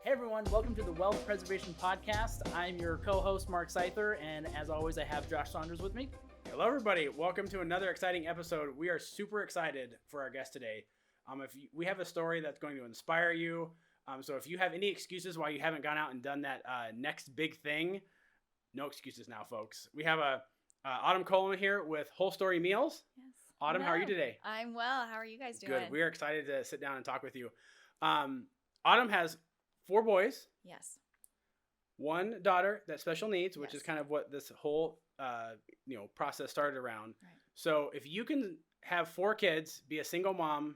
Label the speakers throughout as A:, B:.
A: Hey everyone, welcome to the Wealth Preservation Podcast. I'm your co-host, Mark Seither, and as always, I have Josh Saunders with me.
B: Hello everybody, welcome to another exciting episode. We are super excited for our guest today. We have a story that's going to inspire you. So if you have any excuses why you haven't gone out and done that next big thing, no excuses now, folks. We have Autumn Cullen here with Whole Story Meals.
C: Yes.
B: Autumn, how are you today?
C: I'm well. How are you guys doing?
B: Good. We are excited to sit down and talk with you. Autumn has 4 boys.
C: Yes.
B: 1 daughter that's special needs, which
C: Yes.
B: is kind of what this whole process started around.
C: Right.
B: So if you can have 4 kids, be a single mom,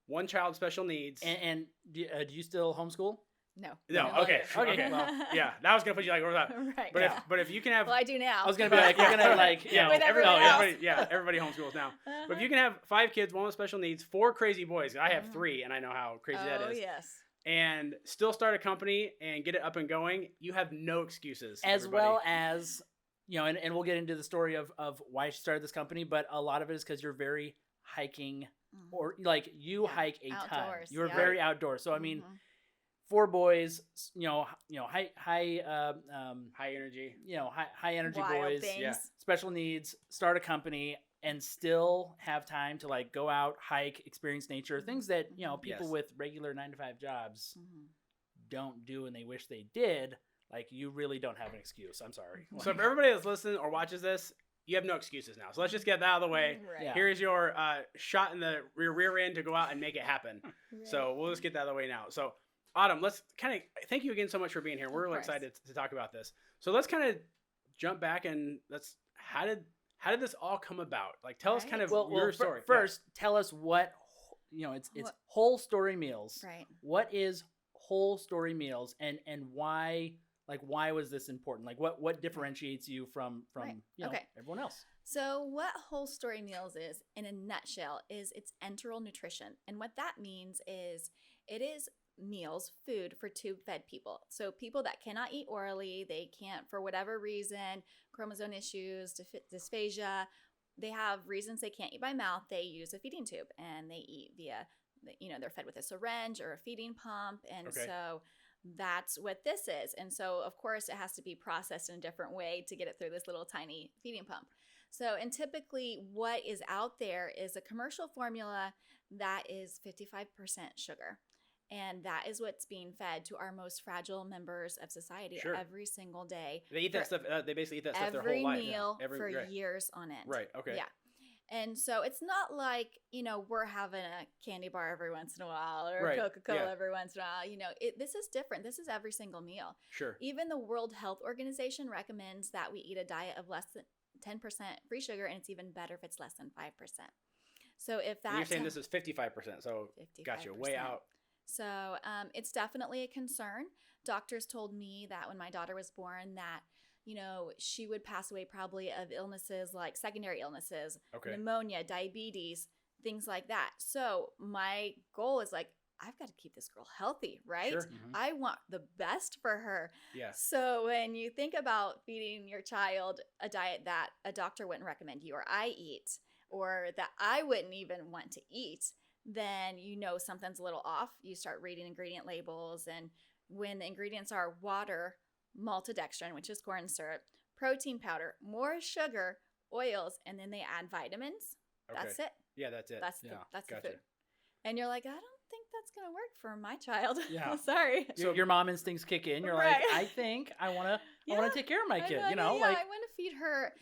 B: 1 child special needs,
A: And do you still homeschool?
C: No.
B: no, okay,
A: Well,
B: yeah, that was gonna put you like over that.
C: Right.
B: But if you can have,
C: well, I do now.
A: I was gonna be like, you're gonna like, you know,
C: With everyone else.
B: everybody homeschools now. But if you can have 5 kids, 1 with special needs, 4 crazy boys. I have 3, and I know how crazy that is.
C: Oh yes.
B: And still start a company and get it up and going. You have no excuses.
A: as
B: everybody.
A: well as, you know, and we'll get into the story of why she started this company, but a lot of it is because you're very hiking, or like you
C: Yeah.
A: hike a ton.
C: Outdoors,
A: You're
C: yeah.
A: very outdoors. So I mean,
C: Mhm.
A: 4 boys, high
B: High energy.
A: high energy
C: Wild
A: boys,
C: things.
B: yeah.
A: special needs, start a company, and still have time to like go out, hike, experience nature, things that people
B: Yes.
A: with regular 9-to-5 jobs
C: Mhm.
A: don't do, and they wish they did. Like, you really don't have an excuse. I'm sorry.
B: So if everybody that's listening or watches this, you have no excuses now. So let's just get that out of the way.
C: Right.
A: Yeah.
B: Here's your shot in the rear end to go out and make it happen.
C: Right.
B: So we'll just get that out of the way now. So Autumn, let's kind of thank you again so much for being here. We're really
C: course.
B: excited to talk about this. So let's kind of jump back and how did this all come about? Like, tell us
C: Right.
B: kind of
A: Well,
B: your story.
A: First, tell us what it's
C: What-
A: Whole Story Meals.
C: Right.
A: What is Whole Story Meals, and why was this important? Like, what differentiates you from
C: Right.
A: you know,
C: Okay.
A: everyone else?
C: So what Whole Story Meals is, in a nutshell, is it's enteral nutrition. And what that means is it is meals, food for tube-fed people. So people that cannot eat orally, they can't, for whatever reason, chromosome issues, dysphagia, they have reasons they can't eat by mouth, they use a feeding tube, and they eat via, they're fed with a syringe or a feeding pump. And
B: Okay.
C: so that's what this is. And so, of course, it has to be processed in a different way to get it through this little tiny feeding pump. So, and typically what is out there is a commercial formula that is 55% sugar. And that is what's being fed to our most fragile members of society
B: Sure.
C: every single day.
B: They eat that stuff. They basically eat that stuff their
C: Every
B: whole life.
C: meal
B: Every
C: for
B: right.
C: years on end.
B: Right. Okay.
C: Yeah. And so it's not like, we're having a candy bar every once in a while or
B: Right,
C: a Coca-Cola
B: yeah.
C: every once in a while. This is different. This is every single meal.
B: Sure.
C: Even the World Health Organization recommends that we eat a diet of less than 10% free sugar, and it's even better if it's less than 5%. So if
B: And
C: that's
B: you're saying this is 55%. So
C: 55%.
B: gotcha. Way out.
C: So it's definitely a concern. Doctors told me that when my daughter was born that, she would pass away probably of illnesses like secondary illnesses,
B: Okay.
C: pneumonia, diabetes, things like that. So my goal is like, I've got to keep this girl healthy, right?
B: Sure.
A: Mhm.
C: I want the best for her.
B: Yeah.
C: So when you think about feeding your child a diet that a doctor wouldn't recommend you or I eat, or that I wouldn't even want to eat, then something's a little off. You start reading ingredient labels, and when the ingredients are water, maltodextrin, which is corn syrup, protein powder, more sugar, oils, and then they add vitamins.
B: Okay.
C: That's it.
B: Yeah, that's it.
C: That's
A: Yeah,
C: the
B: gotcha.
C: food. And you're like, I don't think that's gonna work for my child.
A: Yeah.
C: Sorry.
A: So your mom instincts kick in. You're
C: Right.
A: like, I think I want to
C: Yeah,
A: take care of my kid.
C: I
A: Like,
C: want to feed her,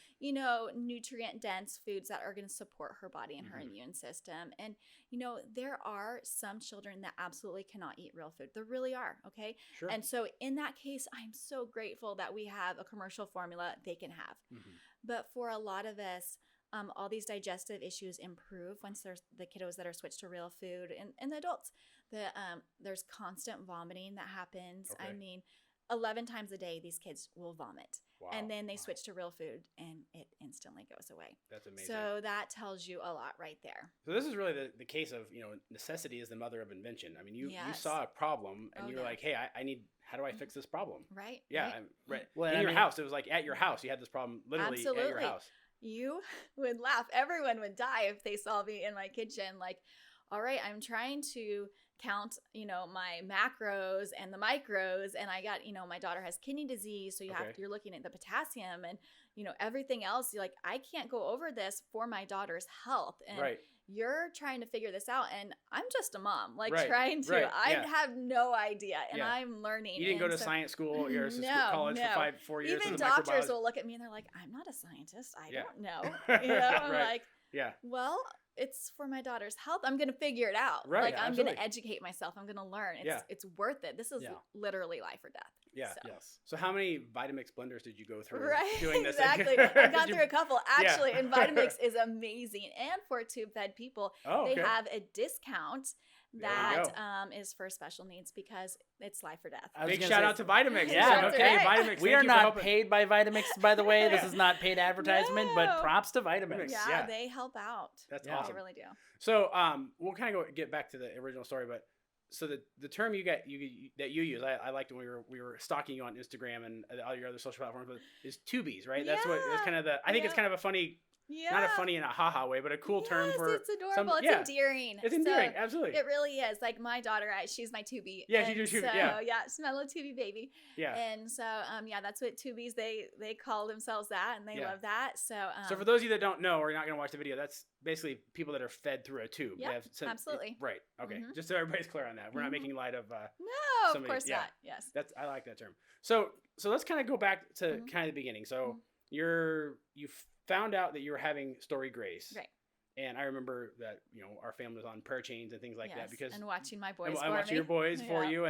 C: nutrient dense foods that are going to support her body and her
B: Mhm.
C: immune system. And, there are some children that absolutely cannot eat real food. There really are. Okay.
B: Sure.
C: And so in that case, I'm so grateful that we have a commercial formula they can have.
B: Mhm.
C: But for a lot of us, all these digestive issues improve once there's the kiddos that are switched to real food, and the adults. There's constant vomiting that happens.
B: Okay.
C: I mean, 11 times a day, these kids will vomit.
B: Wow.
C: And then they
B: Wow.
C: switch to real food, and it instantly goes away.
B: That's amazing.
C: So that tells you a lot right there.
B: So this is really the case of, necessity is the mother of invention. I mean, you
C: Yes.
B: saw a problem and
C: Oh,
B: you were
C: yeah.
B: like, hey, how do I fix this problem?
C: Right?
B: Yeah.
C: Right?
B: Right.
A: Well,
B: In
A: I
B: your
A: mean-
B: house. It was like at your house. You had this problem literally at your
C: Absolutely.
B: house.
C: You would laugh. Everyone would die if they saw me in my kitchen. Like, all right, I'm trying to count, my macros and the micros, and I got, my daughter has kidney disease, so you're looking at the potassium and, everything else. You're like, I can't go over this for my daughter's health. And you're trying to figure this out, and I'm just a mom, trying to. I have no idea, and I'm learning.
B: You didn't go to science school. You're college for 4 years.
C: Even doctors will look at me and they're like, "I'm not a scientist. I don't know." I'm like, well, it's for my daughter's health. I'm going to figure it out. Like, I'm going to educate myself. I'm going to learn. It's worth it. This is literally life or death.
B: Yeah. So. Yes. So how many Vitamix blenders did you go through
C: doing this? Exactly. I've gone through a couple actually, and Vitamix is amazing. And for tube-fed people, they have a discount that is for special needs because it's life or death.
B: Big shout out to Vitamix.
A: Yeah.
B: Okay. Vitamix.
A: We are not paid by Vitamix, by the way. This is not paid advertisement, but props to Vitamix.
C: Yeah, they help out.
B: That's awesome.
C: They really do.
B: So we'll kind of get back to the original story, but so the term that you use, I liked when we were stalking you on Instagram and all your other social platforms, but is tubies, right? That's kind of I think it's kind of a funny. Yeah. Not a funny in a haha way, but a cool term for.
C: It's adorable. It's endearing.
B: It's endearing, absolutely.
C: It really is. Like my daughter, she's my tubie.
B: Yeah, she's your tubie.
C: So, she's my little tubie baby.
B: Yeah.
C: And so, that's what tubies they call themselves that, and they love that. So.
B: So for those of you that don't know or you're not going to watch the video, that's basically people that are fed through a tube.
C: Yeah, absolutely.
B: Right. Okay. Mm-hmm. Just so everybody's clear on that, we're not making light of.
C: No, of course not. Yes.
B: I like that term. So let's kind of go back to kind of the beginning. So you found out that you were having story grace.
C: Right.
B: And I remember that, our family was on prayer chains and things like that because
C: and watching my boys
B: and watching your boys for you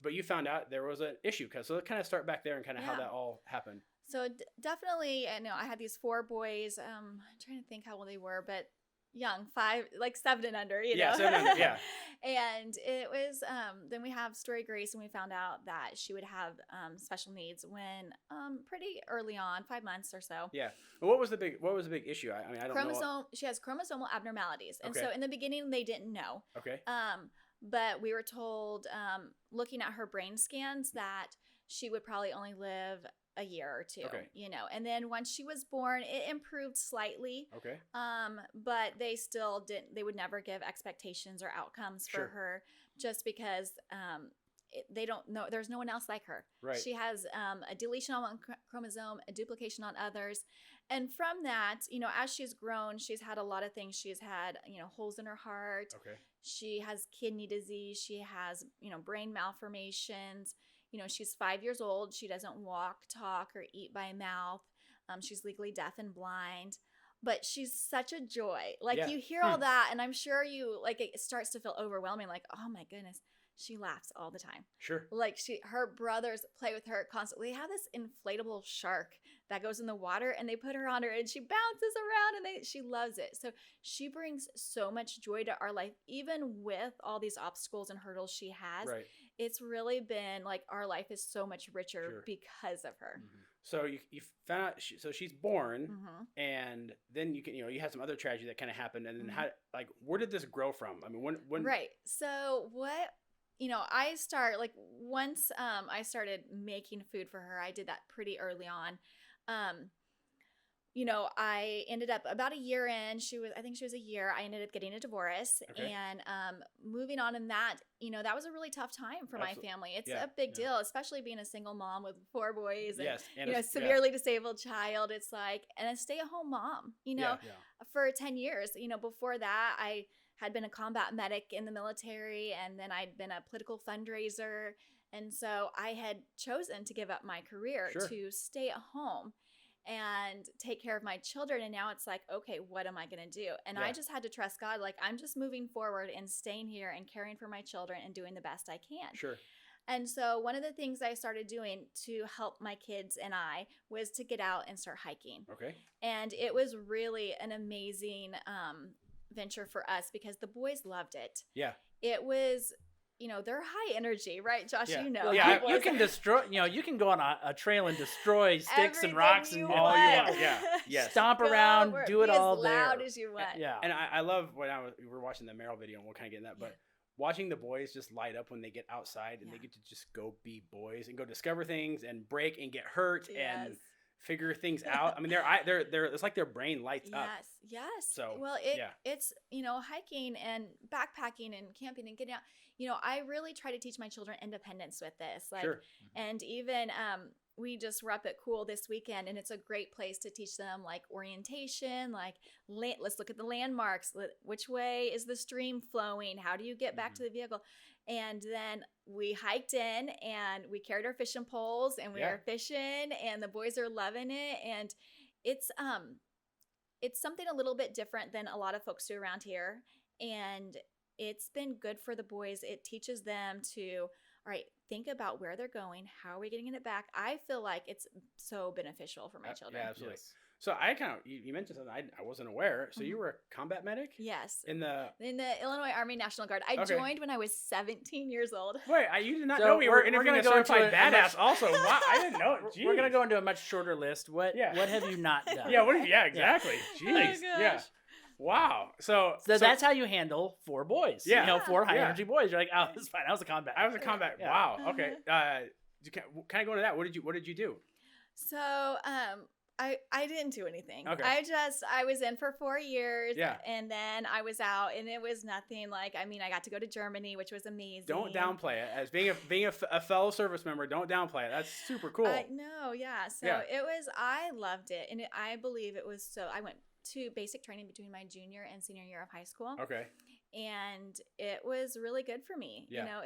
B: but you found out there was an issue so let's kind of start back there and kind of how that all happened.
C: So definitely, I had these 4 boys. I'm trying to think how old they were, but young, 5, like 7 and under,
B: Yeah, 7 and under, yeah.
C: And it was, then we have Story Grace, and we found out that she would have special needs when pretty early on, 5 months or so.
B: Yeah. Well, what was the big issue? I don't know.
C: She has chromosomal abnormalities. And so in the beginning, they didn't know.
B: Okay.
C: But we were told, looking at her brain scans, that she would probably only live a year or 2, and then once she was born, it improved slightly.
B: Okay.
C: But they would never give expectations or outcomes for her just because they don't know. There's no one else like her.
B: Right.
C: She has a deletion on one chromosome, a duplication on others. And from that, as she's grown, she's had a lot of things. She's had, holes in her heart.
B: Okay.
C: She has kidney disease. She has, brain malformations. She's 5 years old. She doesn't walk, talk, or eat by mouth. She's legally deaf and blind. But she's such a joy. You hear all that, and I'm sure it starts to feel overwhelming. Like, oh my goodness, she laughs all the time.
B: Sure.
C: Her brothers play with her constantly. They have this inflatable shark that goes in the water, and they put her on her, and she bounces around, and she loves it. So she brings so much joy to our life, even with all these obstacles and hurdles she has.
B: Right.
C: It's really been our life is so much richer because of her.
B: Mm-hmm. So you found out, so she's born, and then you had some other tragedy that kind of happened, and then where did this grow from? I mean, when
C: Right. So once I started making food for her, I did that pretty early on. I ended up about a year in, I think she was a year, I ended up getting a divorce and moving on in that, that was a really tough time for my family. It's a big deal, especially being a single mom with 4 boys and a severely disabled child. It's and a stay-at-home mom, for 10 years. Before that, I had been a combat medic in the military, and then I'd been a political fundraiser. And so I had chosen to give up my career to stay at home and take care of my children. And now it's okay, what am I going to do? And I just had to trust God. I'm just moving forward and staying here and caring for my children and doing the best I can.
B: Sure.
C: And so one of the things I started doing to help my kids and I was to get out and start hiking.
B: Okay.
C: And it was really an amazing venture for us because the boys loved it.
B: Yeah.
C: It was... they're high energy, right, Josh?
B: Yeah.
A: You can destroy, you can go on a trail and destroy sticks and rocks and
B: all you want. Yeah. Yes.
A: Stomp around, do it all there.
C: As loud as you want.
B: Yeah. And I love when we were watching the Meryl video, and we'll kind of get in that, but watching the boys just light up when they get outside and they get to just go be boys and go discover things and break and get hurt and figure things out. I mean, they're it's like their brain lights up.
C: Yes.
B: So,
C: well, it's, hiking and backpacking and camping and getting out. I really try to teach my children independence with this. Like,
B: Sure.
C: and even we just were up at Cool this weekend, and it's a great place to teach them like orientation, like let's look at the landmarks. Which way is the stream flowing? How do you get back to the vehicle? And then we hiked in and we carried our fishing poles and we were fishing, and the boys are loving it. And it's something a little bit different than a lot of folks do around here. And it's been good for the boys. It teaches them to, all right, think about where they're going. How are we getting it back? I feel like it's so beneficial for my children.
B: Yeah, absolutely.
A: Yes.
B: So you mentioned something I wasn't aware. So you were a combat medic?
C: Yes.
B: In the
C: Illinois Army National Guard. I joined when I was 17 years old.
B: Wait, you did not
A: So
B: know we were
A: we're
B: interviewing
A: gonna
B: a
A: go into
B: certified
A: a
B: badass also. Wow, I didn't know it.
A: We're going to go into a much shorter list. What have you not done?
B: Yeah, exactly. Jeez.
C: Oh, gosh.
B: Yeah. Wow. So
A: that's how you handle 4 boys.
B: Yeah.
A: 4 high energy boys. You're like, oh, it's fine. I was a combat.
B: I was a combat.
A: Yeah.
B: Wow. Okay. Can I go into that? What did you do?
C: So, I didn't do anything.
B: Okay.
C: I was in for 4 years.
B: Yeah.
C: And then I was out, and it was nothing like, I got to go to Germany, which was amazing.
B: Don't downplay it. As being a fellow service member, don't downplay it. That's super cool.
C: No, yeah. So I loved it. And I believe it was I went to basic training between my junior and senior year of high school.
B: Okay.
C: And it was really good for me.
B: Yeah.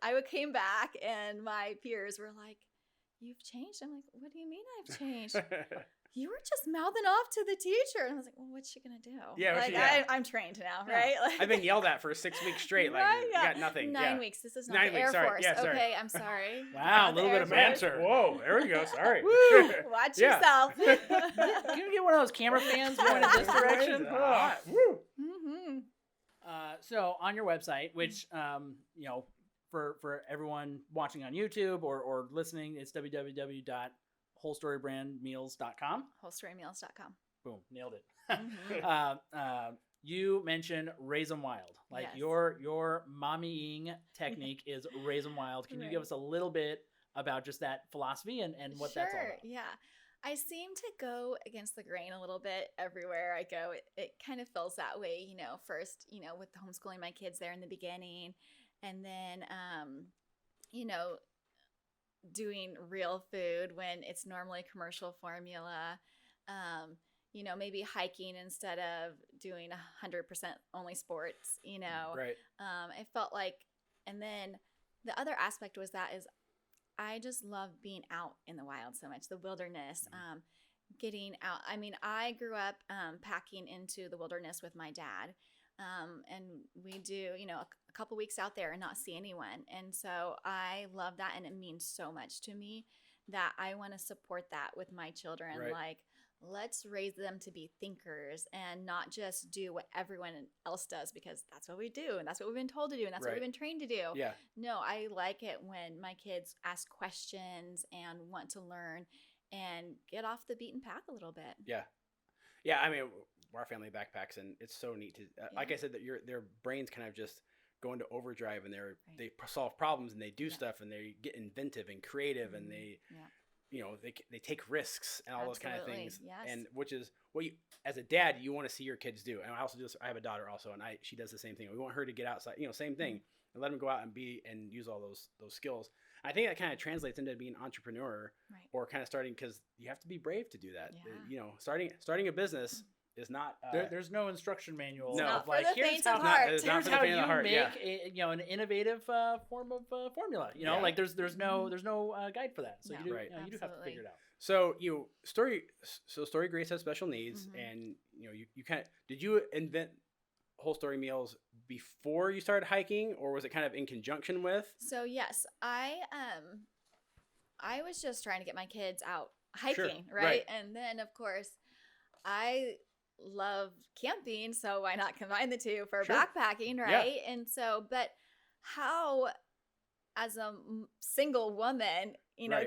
C: I came back and my peers were like, "You've changed." I'm like, "What do you mean I've changed?" "You were just mouthing off to the teacher." And I was like, "Well, what's she gonna do?"
B: Yeah,
C: I'm trained now, right? Like,
B: I've been yelled at for 6 weeks straight. Like,
C: right,
B: you got nothing.
C: 9 weeks. This is not
B: 9
C: the
B: weeks,
C: Air
B: sorry.
C: Force.
B: Yeah, sorry.
C: Okay, I'm sorry.
A: Wow,
C: Not
A: a
C: the
A: little
C: Air
A: bit of
C: Force.
A: banter.
B: Whoa, there we go. Sorry.
A: Woo!
C: Watch
B: Yeah.
C: yourself.
A: Can you get one of those camera fans going in this direction?
B: Hot. Woo.
C: Mm-hmm.
A: So on your website, which for everyone watching on YouTube or listening, it's www.wholestorybrandmeals.com.
C: Wholestorymeals.com.
A: Boom, nailed it.
C: Mhm.
A: You mentioned raise 'em wild. Like
C: Yes.
A: your mommying technique is raise 'em wild. Can you give us a little bit about just that philosophy and what that's all about?
C: Yeah. I seem to go against the grain a little bit everywhere I go. It kind of feels that way, first, with homeschooling my kids there in the beginning, and then, doing real food when it's normally commercial formula, maybe hiking instead of doing 100% only sports,
B: Right.
C: I felt like, and then the other aspect was I just love being out in the wild so much, the wilderness, getting out. I grew up packing into the wilderness with my dad, and we do, a couple weeks out there and not see anyone. And so I love that, and it means so much to me that I want to support that with my children.
B: Right.
C: Like, let's raise them to be thinkers and not just do what everyone else does because that's what we do and that's what we've been told to do and that's what we've been trained to do.
B: Yeah.
C: No, I like it when my kids ask questions and want to learn and get off the beaten path a little bit.
B: Yeah. Our family backpacks, and it's so neat to, like I said, that their brains kind of just go into overdrive, and they solve problems and they do stuff and they get inventive and creative, and they they take risks and all those kind of things.
C: Yes.
B: And which is what you, as a dad, you want to see your kids do. And I also I have a daughter also, and she does the same thing. We want her to get outside, same thing, and let them go out and use all those skills. I think that kind of translates into being an entrepreneur, or kind of starting, because you have to be brave to do that.
C: Yeah.
B: Starting a business is not.
A: There's no instruction manual.
B: No.
C: Not for
A: like,
C: the
A: here's
C: faint
A: how,
C: of heart.
B: It's not
A: here's
B: for the
A: how
B: faint of
A: you
B: heart,
A: make an innovative form of formula. Like there's no guide for that. So
C: No.
A: you do
B: Right.
A: you do have to figure it out.
B: So Story Grace has special needs, and you kind of, did you invent Whole Story Meals before you started hiking, or was it kind of in conjunction with?
C: So yes, I was just trying to get my kids out hiking, right? And then of course I love camping, so why not combine the two for backpacking, right?
B: Yeah.
C: And so, but how, as a single woman,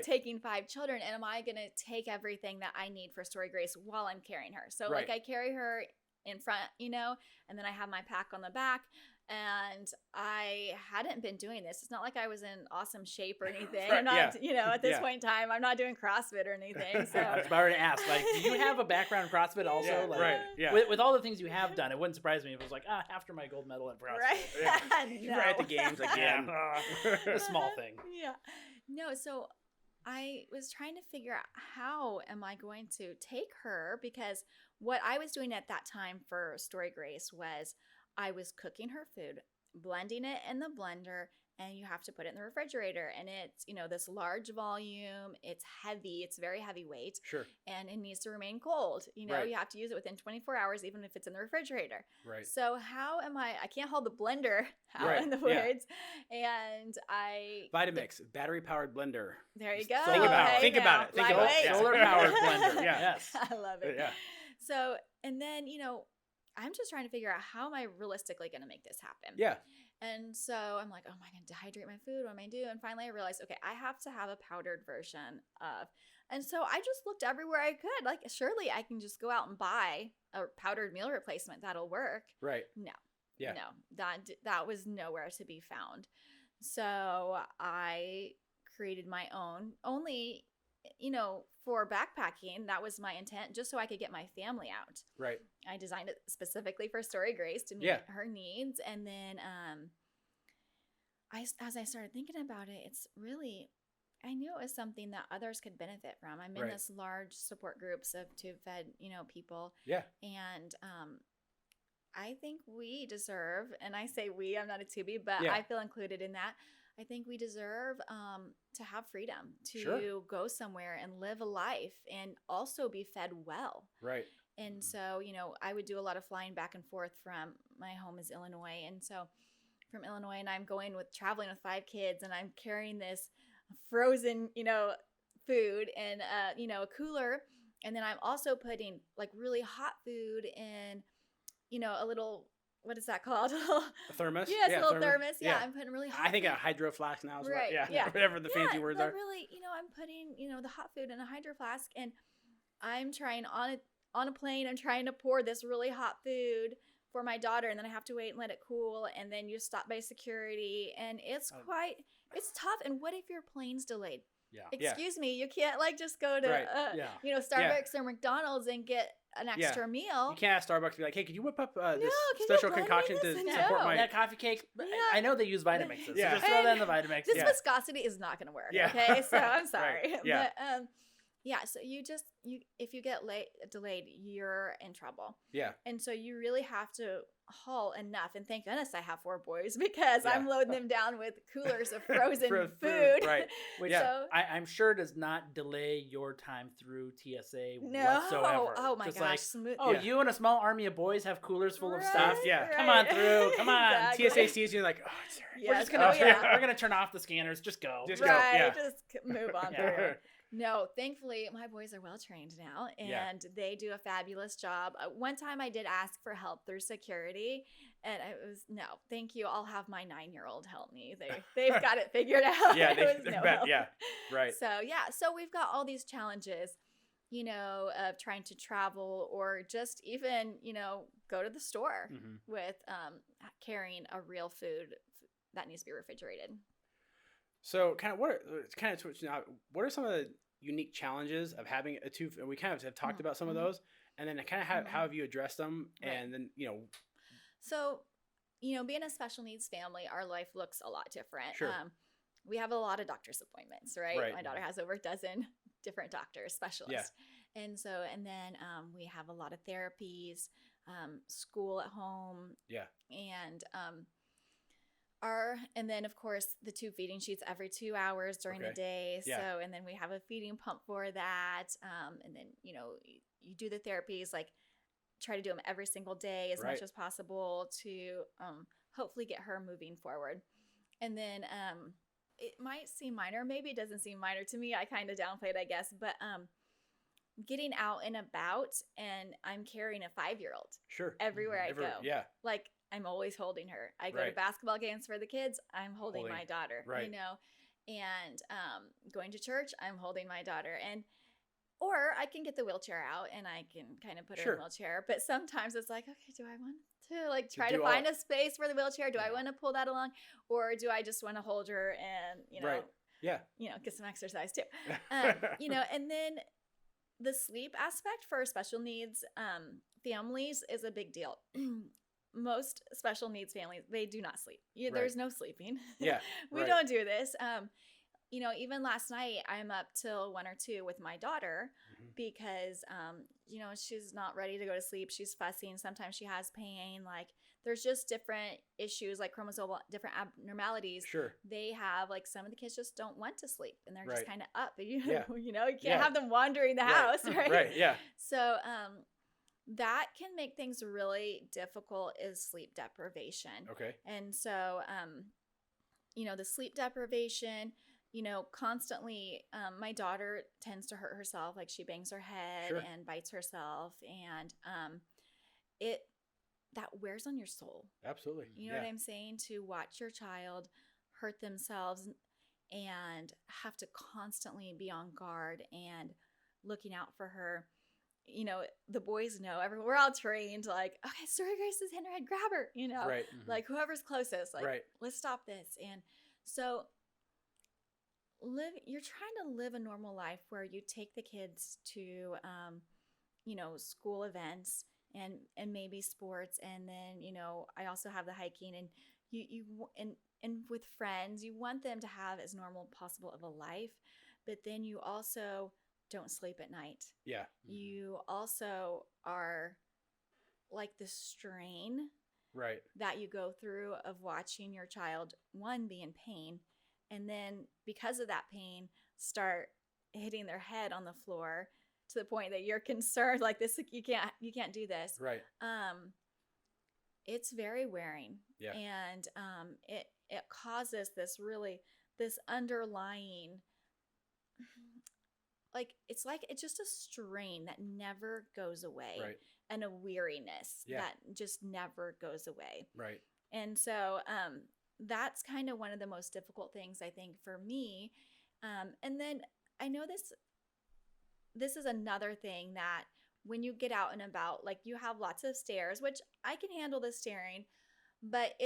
C: taking 5 children, and am I going to take everything that I need for Story Grace while I'm carrying her? So like I carry her in front, and then I have my pack on the back, And I hadn't been doing this. It's not like I was in awesome shape or anything.
B: Right,
C: I'm not, at this
B: Yeah.
C: point in time, I'm not doing CrossFit or anything. So
A: I was about to ask, like, do you have a background in CrossFit also?
B: Yeah,
A: Like,
B: right. Yeah.
A: With all the things you have done, it wouldn't surprise me if it was like, after my gold medal in CrossFit.
C: Right.
B: Yeah. You were at the
C: No.
B: games again.
A: A small thing.
C: Yeah. No, so I was trying to figure out how am I going to take her, because what I was doing at that time for Story Grace was I was cooking her food, blending it in the blender, and you have to put it in the refrigerator. And it's, this large volume, it's heavy, it's very heavyweight,
B: Sure.
C: and it needs to remain cold.
B: Right.
C: You have to use it within 24 hours, even if it's in the refrigerator.
B: Right.
C: So how am I can't hold the blender out
B: Right,
C: in the
B: yeah.
C: woods. And
B: Vitamix, battery powered blender.
C: there you go.
B: Think about it.
C: Hey,
B: Think
C: now,
B: about it. Think about it.
C: lightweight.
B: Yeah.
A: Solar powered blender.
B: Yeah.
A: Yes.
C: I love it.
B: Yeah.
C: So, and then, I'm just trying to figure out how am I realistically going to make this happen?
B: Yeah.
C: And so I'm like, oh, am I going to dehydrate my food? What am I do? And finally I realized, okay, I have to have a powdered version of. And so I just looked everywhere I could. Like, surely I can just go out and buy a powdered meal replacement that'll work.
B: Right.
C: No.
B: Yeah.
C: No, that was nowhere to be found. So I created my own, only, for backpacking. That was my intent, just so I could get my family out.
B: Right.
C: I designed it specifically for Story Grace to meet
B: Yeah.
C: her needs. And then as I started thinking about it, it's really, I knew it was something that others could benefit from. I'm in
B: Right.
C: this large support groups of tube-fed, people.
B: Yeah.
C: And I think we deserve, and I say we, I'm not a tubie, but
B: Yeah.
C: I feel included in that. I think we deserve to have freedom to
B: Sure.
C: go somewhere and live a life and also be fed well.
B: Right.
C: And so, I would do a lot of flying back and forth from my home is Illinois. And so from Illinois, and I'm traveling with 5 kids, and I'm carrying this frozen, food in, a cooler. And then I'm also putting like really hot food in, a little, what is that called?
B: A thermos.
C: Yes,
B: Yeah,
C: a little thermos. Yeah,
B: Yeah.
C: I'm putting really hot
B: I think
C: food.
B: a hydro flask now is
C: Right,
B: what. Yeah.
C: yeah.
B: Whatever the fancy words
C: but
B: are.
C: really, I'm putting, the hot food in a hydro flask, and I'm trying on a plane, I'm trying to pour this really hot food for my daughter, and then I have to wait and let it cool, and then you stop by security, and it's tough. And what if your plane's delayed?
A: Yeah.
C: Excuse me, you can't just go to
B: Right.
A: Yeah.
C: Starbucks or McDonald's and get an extra meal.
B: You can't ask Starbucks to be like, hey, could you whip up this
C: can you
B: special
C: blend me
B: concoction to
C: this?
B: support
C: No.
B: my.
A: That coffee cake,
C: Yeah.
A: I know they use Vitamixes.
B: Yeah.
A: So just throw that in the Vitamix.
C: This
B: Yeah.
C: viscosity is not going to work.
B: Yeah.
C: Okay, so I'm sorry.
B: Right. Yeah.
C: But so if you get delayed, you're in trouble.
B: Yeah.
C: And so you really have to haul enough. And thank goodness I have 4 boys, because
B: Yeah.
C: I'm loading them down with coolers of frozen
B: Frozen
C: food.
B: food, right.
A: Which
B: Yeah.
A: I'm sure does not delay your time through TSA
C: No.
A: whatsoever.
C: Oh my
A: Just
C: gosh.
A: like,
C: Smooth.
A: oh,
B: Yeah.
A: you and a small army of boys have coolers full of
C: Right,
A: stuff.
B: Yeah.
A: Come on through. Come on.
C: Exactly.
B: TSA sees you like, oh, it's all right.
A: We're
C: Yes.
A: just gonna
C: Oh, yeah.
A: we're gonna turn off the scanners. Just go.
B: Just go.
C: Right.
B: yeah.
C: Just move on
A: Yeah.
C: through. No, thankfully, my boys are well trained now, and
B: Yeah.
C: they do a fabulous job. One time I did ask for help through security, and it was, no, thank you. I'll have my 9-year-old help me. They've got it figured out.
B: Yeah,
C: There was
B: they're
C: no
B: bet-
C: help.
B: yeah, right.
C: So we've got all these challenges, of trying to travel or just even, go to the store
B: Mhm.
C: with carrying a real food that needs to be refrigerated.
B: So, kind of what are some of the unique challenges of having a two? We kind of have talked about some of
C: Mhm.
B: those, and then kind of how have you addressed them?
C: Right.
B: And then
C: So, being a special needs family, our life looks a lot different.
B: Sure.
C: We have a lot of doctor's appointments, right?
B: Right.
C: My daughter has over a dozen different doctors, specialists. And then we have a lot of therapies, school at home.
B: Yeah.
C: And and then of course the 2 feeding sheets every 2 hours during the
B: Okay.
C: day.
B: Yeah.
C: So, and then we have a feeding pump for that. And then, you do the therapies, like try to do them every single day as
B: Right.
C: much as possible to hopefully get her moving forward. And then it might seem minor, maybe it doesn't seem minor to me. I kind of downplay it, I guess, but getting out and about, and I'm carrying a 5-year-old
B: Sure.
C: everywhere I go.
B: Yeah.
C: Like, I'm always holding her. I go to
B: Right.
C: basketball games for the kids, I'm holding my daughter,
B: right.
C: and going to church, I'm holding my daughter. And Or I can get the wheelchair out and I can kind of put her
B: Sure.
C: in a wheelchair. But sometimes it's like, okay, do I want to like try
B: do
C: to
B: all-
C: find a space for the wheelchair? Do I
B: Yeah.
C: want to pull that along? Or do I just want to hold her and,
B: Right. Yeah.
C: get some exercise too? And then the sleep aspect for special needs families is a big deal. Most special needs families, they do not sleep. There's no sleeping.
B: Yeah.
C: We
B: right.
C: don't do this. Even last night I'm up till 1 or 2 with my daughter
B: Mhm.
C: because, she's not ready to go to sleep. She's fussing. Sometimes she has pain. Like there's just different issues, like chromosomal, different abnormalities.
B: Sure.
C: They have like some of the kids just don't want to sleep and they're just
B: Right.
C: kind of up. You
B: Yeah.
C: you can't
B: Yeah.
C: have them wandering the
B: Right.
C: house, right?
B: Right. Yeah.
C: So, that can make things really difficult is sleep deprivation.
B: Okay.
C: And so, the sleep deprivation, constantly, my daughter tends to hurt herself. Like she bangs her head
B: Sure.
C: and bites herself. And that wears on your soul.
B: Absolutely.
C: You know what I'm saying? To watch your child hurt themselves and have to constantly be on guard and looking out for her. The boys know, we're all trained like, okay, Story Grace is in her head, grab her,
B: Right.
C: like whoever's closest, like,
B: Right.
C: let's stop this. And so you're trying to live a normal life where you take the kids to, school events and maybe sports. And then, I also have the hiking and and with friends, you want them to have as normal possible of a life, but then you also don't sleep at night.
B: Yeah.
C: You also are like the strain
B: Right.
C: that you go through of watching your child, one, be in pain, and then because of that pain, start hitting their head on the floor to the point that you're concerned, like this, you can't do this.
B: Right.
C: It's very wearing.
B: Yeah.
C: And it causes this underlying, it's just a strain that never goes away.
B: Right.
C: And a weariness
B: Yeah.
C: that just never goes away.
B: Right.
C: And so that's kind of one of the most difficult things, I think, for me. And then I know this is another thing that when you get out and about, like you have lots of stairs, which I can handle the staring, but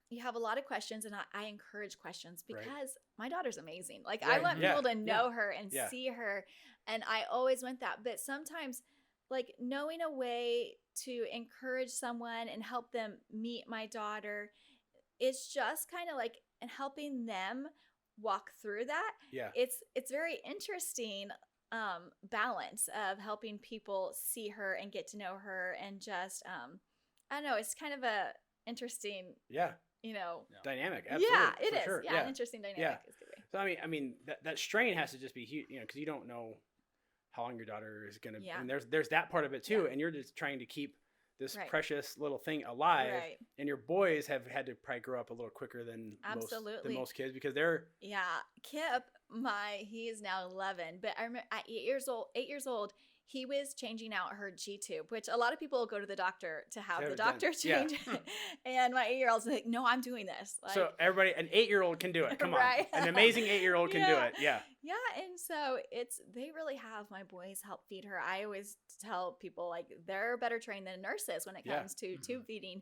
C: you have a lot of questions, and I encourage questions because my daughter's amazing. Like I
B: Right.
C: want
B: Yeah.
C: people to know her and
B: Yeah.
C: see her, and I always want that. But sometimes, like knowing a way to encourage someone and help them meet my daughter, it's just kind of like and helping them walk through that.
B: Yeah.
C: It's very interesting balance of helping people see her and get to know her, and just I don't know, it's kind of a interesting
B: Yeah. Dynamic. Absolutely.
C: Yeah, it
B: for
C: is.
B: Sure.
C: Yeah, an interesting dynamic.
B: Yeah.
C: Is a good way.
B: So I mean that strain has to just be huge, because you don't know how long your daughter is gonna.
C: Yeah.
B: And there's that part of it too,
C: Yeah.
B: and you're just trying to keep this
C: Right.
B: precious little thing alive.
C: Right.
B: And your boys have had to probably grow up a little quicker than
C: Absolutely.
B: most kids, because they're
C: Yeah, Kip, he is now 11, but I remember at 8 years old, he was changing out her G-tube, which a lot of people go to the doctor to have the doctor change it. And my 8-year-old's like, no, I'm doing this. Like,
B: so everybody, an 8-year-old can do it. Come
C: Right.
B: on, an amazing 8-year-old can do
C: Yeah.
B: it. Yeah.
C: Yeah, and so they really have my boys help feed her. I always tell people like they're better trained than nurses when it
B: Yeah.
C: comes to tube feeding,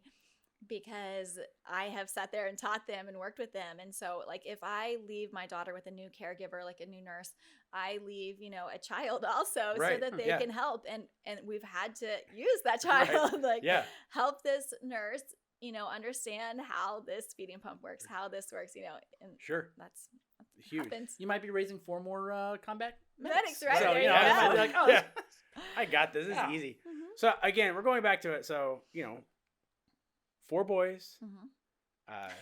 C: because I have sat there and taught them and worked with them. And so like if I leave my daughter with a new caregiver, like a new nurse, I leave, a child also so
B: Right.
C: that they
B: Yeah.
C: can help. And we've had to use that child, like
B: Yeah.
C: help this nurse, understand how this feeding pump works, how this works, and
B: Sure.
C: that's
B: Huge.
C: happens.
A: You might be raising 4 more combat
C: Medics, right?
A: So,
C: There
A: you
C: you
A: know,
C: go.
A: I'd be like, oh,
B: Yeah. I got this. This
A: Yeah.
B: is easy.
C: Mhm.
B: So again, we're going back to it. So 4 boys,
C: Mhm.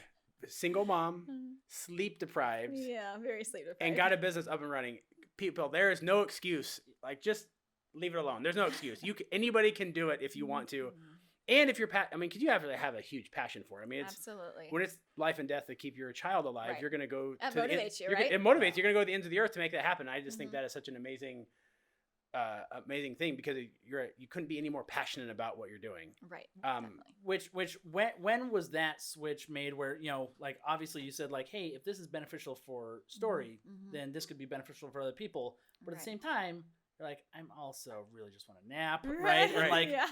B: single mom,
C: Mhm.
B: sleep deprived,
C: Yeah, very sleep deprived.
B: and got a business up and running. People, there is no excuse. Like, just leave it alone. There's no excuse. Anybody can do it if you want to,
C: Mhm.
B: and if you're because you have to have a huge passion for it. I mean, it's
C: Absolutely.
B: when it's life and death to keep your child alive.
C: Right.
B: You're gonna go.
C: That
B: to the
C: motivates you,
B: you're
C: right?
B: It motivates. You're gonna go to the ends of the earth to make that happen. I just think
C: Mhm.
B: that is such an amazing amazing thing because you couldn't be any more passionate about what you're doing.
C: Right.
A: Definitely. When was that switch made where, like obviously you said like, hey, if this is beneficial for Story, then this could be beneficial for other people. But at the same time, you're like, I'm also really just want to nap, right? And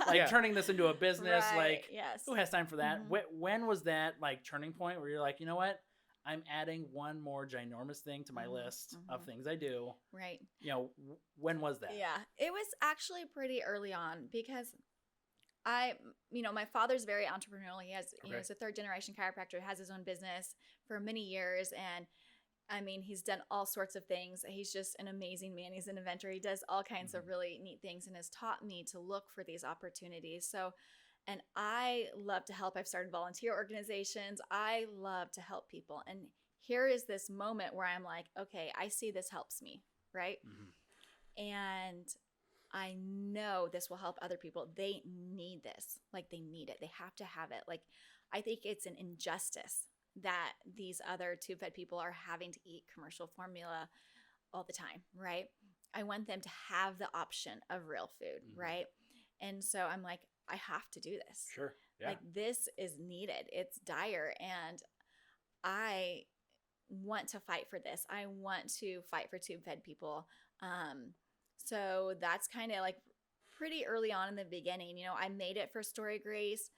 A: like turning this into a business, like who has time for that? When was that like turning point where you're like, you know what? I'm adding one more ginormous thing to my list of things I do.
C: Right.
A: When was that?
C: Yeah, it was actually pretty early on because my father's very entrepreneurial. He has, he's a third generation chiropractor, has his own business for many years. And I mean, he's done all sorts of things. He's just an amazing man. He's an inventor. He does all kinds of really neat things and has taught me to look for these opportunities. So, and I love to help. I've started volunteer organizations. I love to help people. And here is this moment where I'm like, okay, I see this helps me, right? And I know this will help other people. They need this. Like, they need it. They have to have it. Like, I think it's an injustice that these other tube-fed people are having to eat commercial formula all the time, right? I want them to have the option of real food, right? And so I'm like, I have to do this.
B: Sure. Yeah.
C: Like, this is needed. It's dire. And I want to fight for this. I want to fight for tube-fed people. So that's kind of like pretty early on in the beginning. I made it for Story Grace,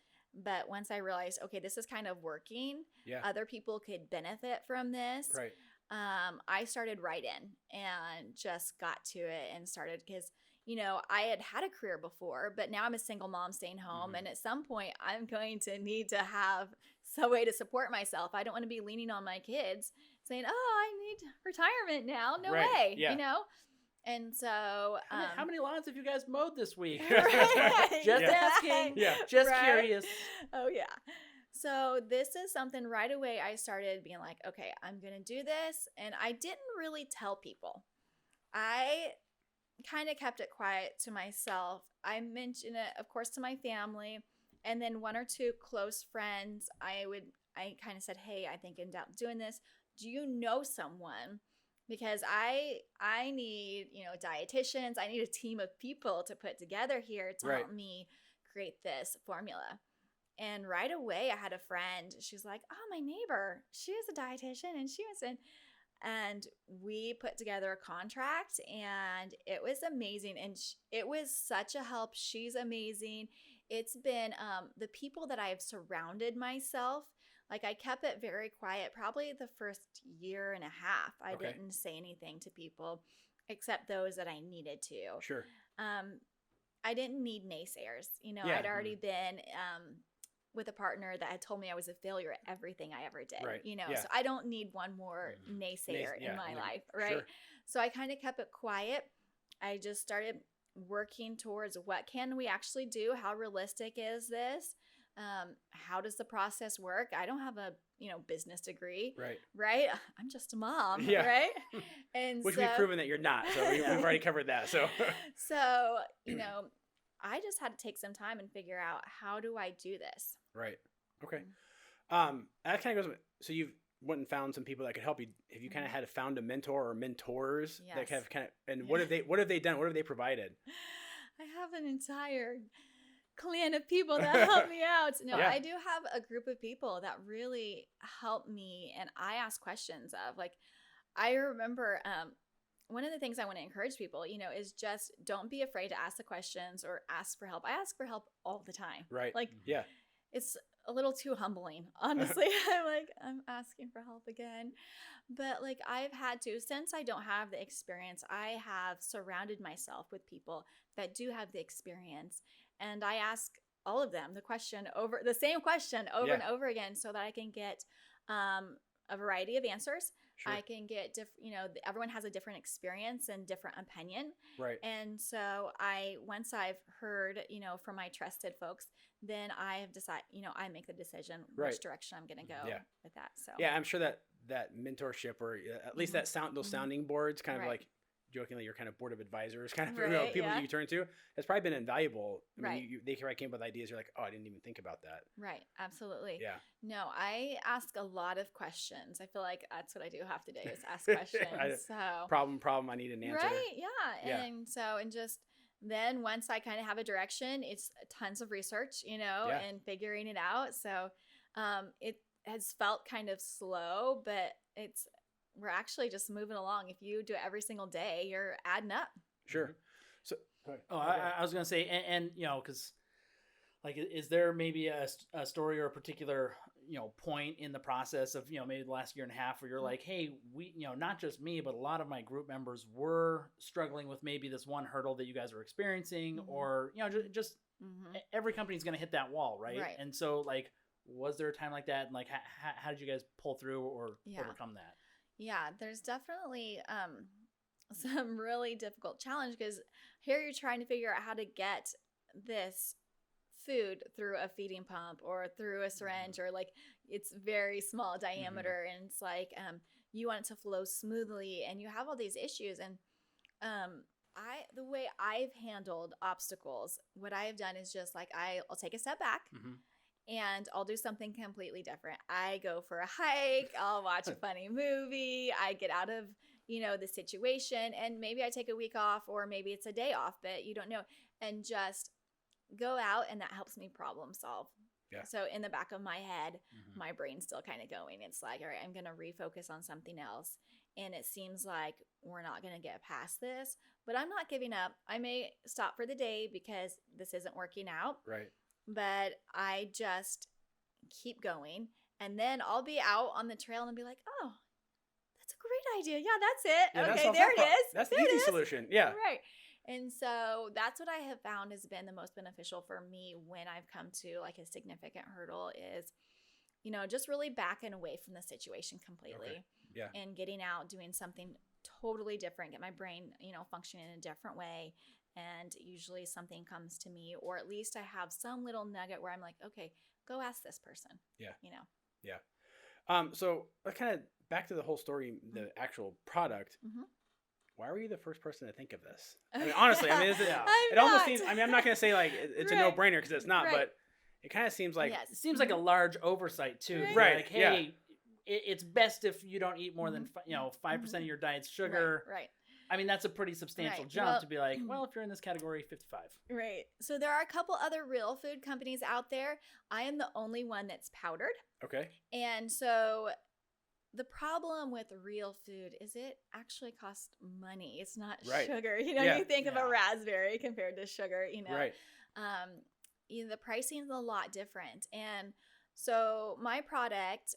C: but once I realized, okay, this is kind of working, other people could benefit from this.
B: Right.
C: I started right in and just got to it and started because, I had a career before, but now I'm a single mom staying home. And at some point I'm going to need to have some way to support myself. I don't want to be leaning on my kids saying, oh, I need retirement now. No way, And so,
A: how many lawns have you guys mowed this week?
C: Right.
A: Just asking. Just curious.
C: Oh yeah. So this is something right away I started being like, okay, I'm going to do this. And I didn't really tell people. I kind of kept it quiet to myself. I mentioned it, of course, to my family. And then one or two close friends, I kind of said, hey, I think in doubt doing this. Do you know someone? Because I need, dietitians. I need a team of people to put together here to help me create this formula. And right away, I had a friend. She's like, oh, my neighbor, she is a dietitian, and she was in. And we put together a contract, and it was amazing. And it was such a help. She's amazing. It's been the people that I have surrounded myself. Like, I kept it very quiet, probably the first year and a half. I didn't say anything to people except those that I needed to.
B: Sure.
C: I didn't need naysayers. I'd already been with a partner that had told me I was a failure at everything I ever did.
B: Right.
C: So I don't need one more naysayer in my life, right? Sure. So I kind of kept it quiet. I just started working towards what can we actually do? How realistic is this? How does the process work? I don't have a, business degree. Right. I'm just a mom. Right. And
B: which we've proven that you're not. So we've already covered that. So,
C: I just had to take some time and figure out, how do I do this?
B: Right. Okay. That kind of goes, so you've went and found some people that could help you. Have you kind of had found a mentor or mentors that have and what have they done? What have they provided?
C: I have an entire clan of people that help me out. No, I do have a group of people that really help me, and I ask questions of, like, I remember one of the things I want to encourage people, is just don't be afraid to ask the questions or ask for help. I ask for help all the time.
B: Right.
C: Like, it's a little too humbling, honestly. I'm asking for help again. But like, I've had to, since I don't have the experience, I have surrounded myself with people that do have the experience. And I ask all of them the same question over and over again, so that I can get a variety of answers. Sure. I can get everyone has a different experience and different opinion. Right. And so once I've heard, from my trusted folks, then I have decided, I make the decision which direction I'm going to go with that. So
B: I'm sure that mentorship, or at least those sounding boards kind of like jokingly your kind of board of advisors, kind of
C: Right,
B: people
C: yeah.
B: that you turn to. It's probably been invaluable. I mean,
C: Right.
B: they came up with ideas. You're like, oh, I didn't even think about that.
C: Right. Absolutely.
B: Yeah.
C: No, I ask a lot of questions. I feel like that's what I do half the day is ask questions. So
B: Problem. I need an answer.
C: right. Yeah.
B: Yeah.
C: And just then once I kind of have a direction, it's tons of research,
B: Yeah.
C: and figuring it out. So it has felt kind of slow, but we're actually just moving along. If you do it every single day, you're adding up.
B: Sure. So, go ahead.
A: Oh, I was gonna say, and because like, is there maybe a story or a particular point in the process of maybe the last year and a half where you're like, hey, we not just me, but a lot of my group members were struggling with maybe this one hurdle that you guys were experiencing, or just every company's gonna hit that wall, right? And so like, was there a time like that, and like how did you guys pull through or overcome that?
C: Yeah, there's definitely some really difficult challenge because here you're trying to figure out how to get this food through a feeding pump or through a syringe, or like it's very small diameter, and it's like you want it to flow smoothly, and you have all these issues. And the way I've handled obstacles, what I have done is just like I'll take a step back. And I'll do something completely different. I go for a hike. I'll watch a funny movie. I get out of, the situation, and maybe I take a week off, or maybe it's a day off, but you don't know, and just go out, and that helps me problem solve.
B: Yeah.
C: So in the back of my head, my brain's still kind of going. It's like, all right, I'm going to refocus on something else. And it seems like we're not going to get past this, but I'm not giving up. I may stop for the day because this isn't working out.
B: Right.
C: But I just keep going, and then I'll be out on the trail and be like, oh, that's a great idea. Yeah, that's it.
B: Yeah,
C: okay, there it is.
B: That's the
C: There it
B: easy
C: is.
B: solution. Yeah.
C: Right. And so that's what I have found has been the most beneficial for me when I've come to like a significant hurdle is, just really backing away from the situation completely.
B: Okay. Yeah.
C: And getting out, doing something totally different, get my brain, functioning in a different way. And usually something comes to me, or at least I have some little nugget where I'm like, okay, go ask this person.
B: Yeah.
C: Yeah.
B: So kind of back to the whole story, the actual product. Why were you the first person to think of this? I mean, honestly, I mean, it almost seems, I mean, I'm not going to say like it's a no-brainer because it's not, but it kind of seems like.
C: Yes.
A: It seems like a large oversight too.
B: Right.
A: Like, hey, it's best if you don't eat more than 5% of your diet's sugar.
C: Right.
A: I mean, that's a pretty substantial jump to be like, well, if you're in this category, 55.
C: Right. So there are a couple other real food companies out there. I am the only one that's powdered.
B: Okay.
C: And so the problem with real food is it actually costs money. It's not sugar. You think of a raspberry compared to sugar,
B: Right.
C: The pricing is a lot different. And so my product,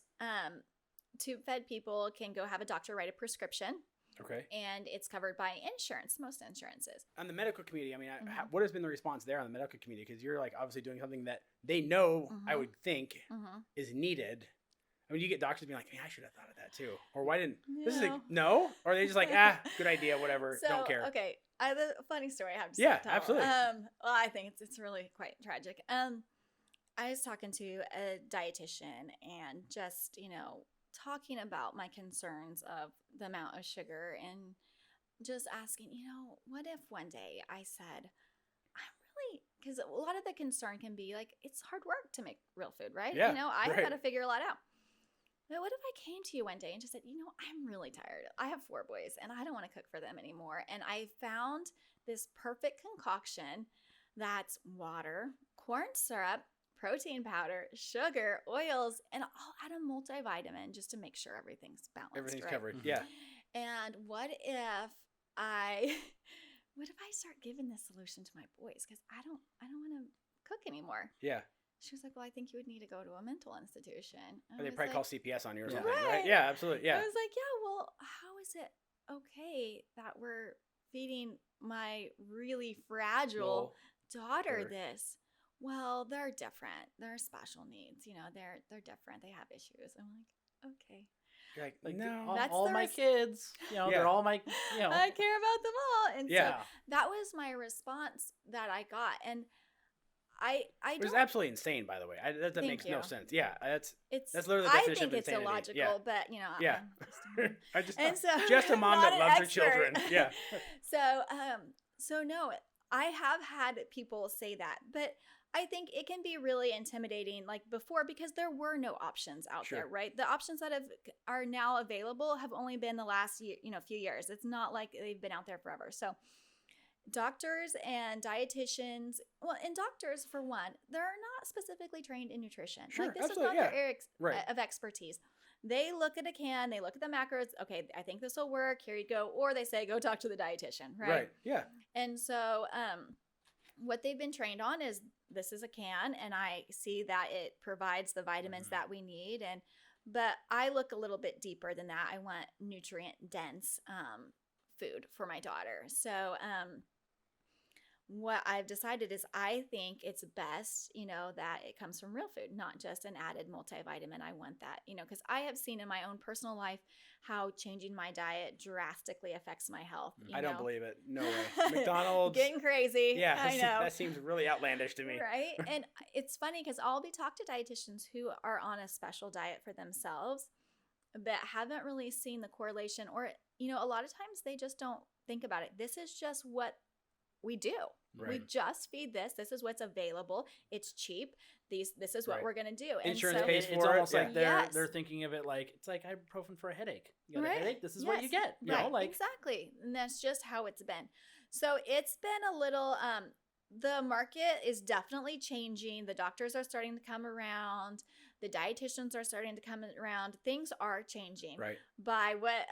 C: tube-fed people can go have a doctor write a prescription.
B: Okay.
C: And it's covered by insurance, most insurances.
B: On the medical community, I mean, what has been the response there on the medical community? Because you're like obviously doing something that they know, I would think, is needed. I mean, you get doctors being like, man, I should have thought of that too. Or why didn't, this is like, no? Or are they just like, good idea, whatever, don't care.
C: Okay, I have a funny story I have to tell.
B: Absolutely.
C: Well, I think it's really quite tragic. I was talking to a dietitian and just, talking about my concerns of the amount of sugar and just asking, what if one day I said, because a lot of the concern can be like, it's hard work to make real food, right?
B: Yeah,
C: I've got to figure a lot out. But what if I came to you one day and just said, I'm really tired. I have 4 boys and I don't want to cook for them anymore. And I found this perfect concoction that's water, corn syrup, protein powder, sugar, oils, and I'll add a multivitamin just to make sure everything's balanced.
B: Everything's
C: right?
B: covered. Yeah.
C: And what if I start giving this solution to my boys? Because I don't want to cook anymore.
B: Yeah.
C: She was like, well, I think you would need to go to a mental institution.
B: Or they probably call CPS on you or something,
C: right?
B: Right? Yeah, absolutely. Yeah.
C: I was like, yeah, well, how is it okay that we're feeding my really fragile daughter this? Well, they're different. They're special needs. They're different. They have issues. I'm like, okay.
B: You're like no.
A: All my kids, they're all my,
C: I care about them all. And
A: so
C: that was my response that I got. And I
B: Which is
C: don't.
B: absolutely insane, by the way. That
C: Thank
B: makes
C: you.
B: no sense. Yeah, that's
C: It's.
B: literally the
C: I
B: definition
C: think
B: of
C: it's
B: insanity.
C: illogical,
B: Yeah.
C: but
B: Yeah.
C: I'm just.
B: I
C: And so
B: just a mom
C: not
B: that
C: an
B: loves her
C: expert.
B: children. Yeah.
C: So no, I have had people say that, but I think it can be really intimidating like before because there were no options out
B: Sure.
C: there, right? The options that are now available have only been the last few years. It's not like they've been out there forever. So doctors and dietitians, well, and doctors for one, they're not specifically trained in nutrition.
B: Sure,
C: Like this
B: absolutely,
C: is not their
B: yeah.
C: area
B: Right.
C: of expertise. They look at a can, they look at the macros. Okay, I think this will work. Here you go. Or they say, go talk to the dietitian, right?
B: Right. Yeah.
C: And so, what they've been trained on is this is a can, and I see that it provides the vitamins that we need. But I look a little bit deeper than that. I want nutrient dense food for my daughter. So, what I've decided is I think it's best, that it comes from real food, not just an added multivitamin. I want that, because I have seen in my own personal life how changing my diet drastically affects my health.
B: I don't believe it. No way. McDonald's.
C: Getting crazy.
B: Yeah,
C: I know.
B: that seems really outlandish to me.
C: Right. And it's funny because I'll be talking to dietitians who are on a special diet for themselves, but haven't really seen the correlation, or, a lot of times they just don't think about it. This is just what we do.
B: Right.
C: We just feed this. This is what's available. It's cheap. This is what
B: Right.
C: we're going to do.
B: Insurance
C: and so,
B: pays
A: It's
B: for it.
A: almost like
B: Yeah.
A: they're thinking of it like it's like ibuprofen for a headache. You got a
C: Right.
A: headache. This is what you
C: Yes.
A: get. You
C: Right.
A: know, like
C: Exactly. And that's just how it's been. So it's been a little, the market is definitely changing. The doctors are starting to come around. The dietitians are starting to come around. Things are changing
B: Right.
C: by what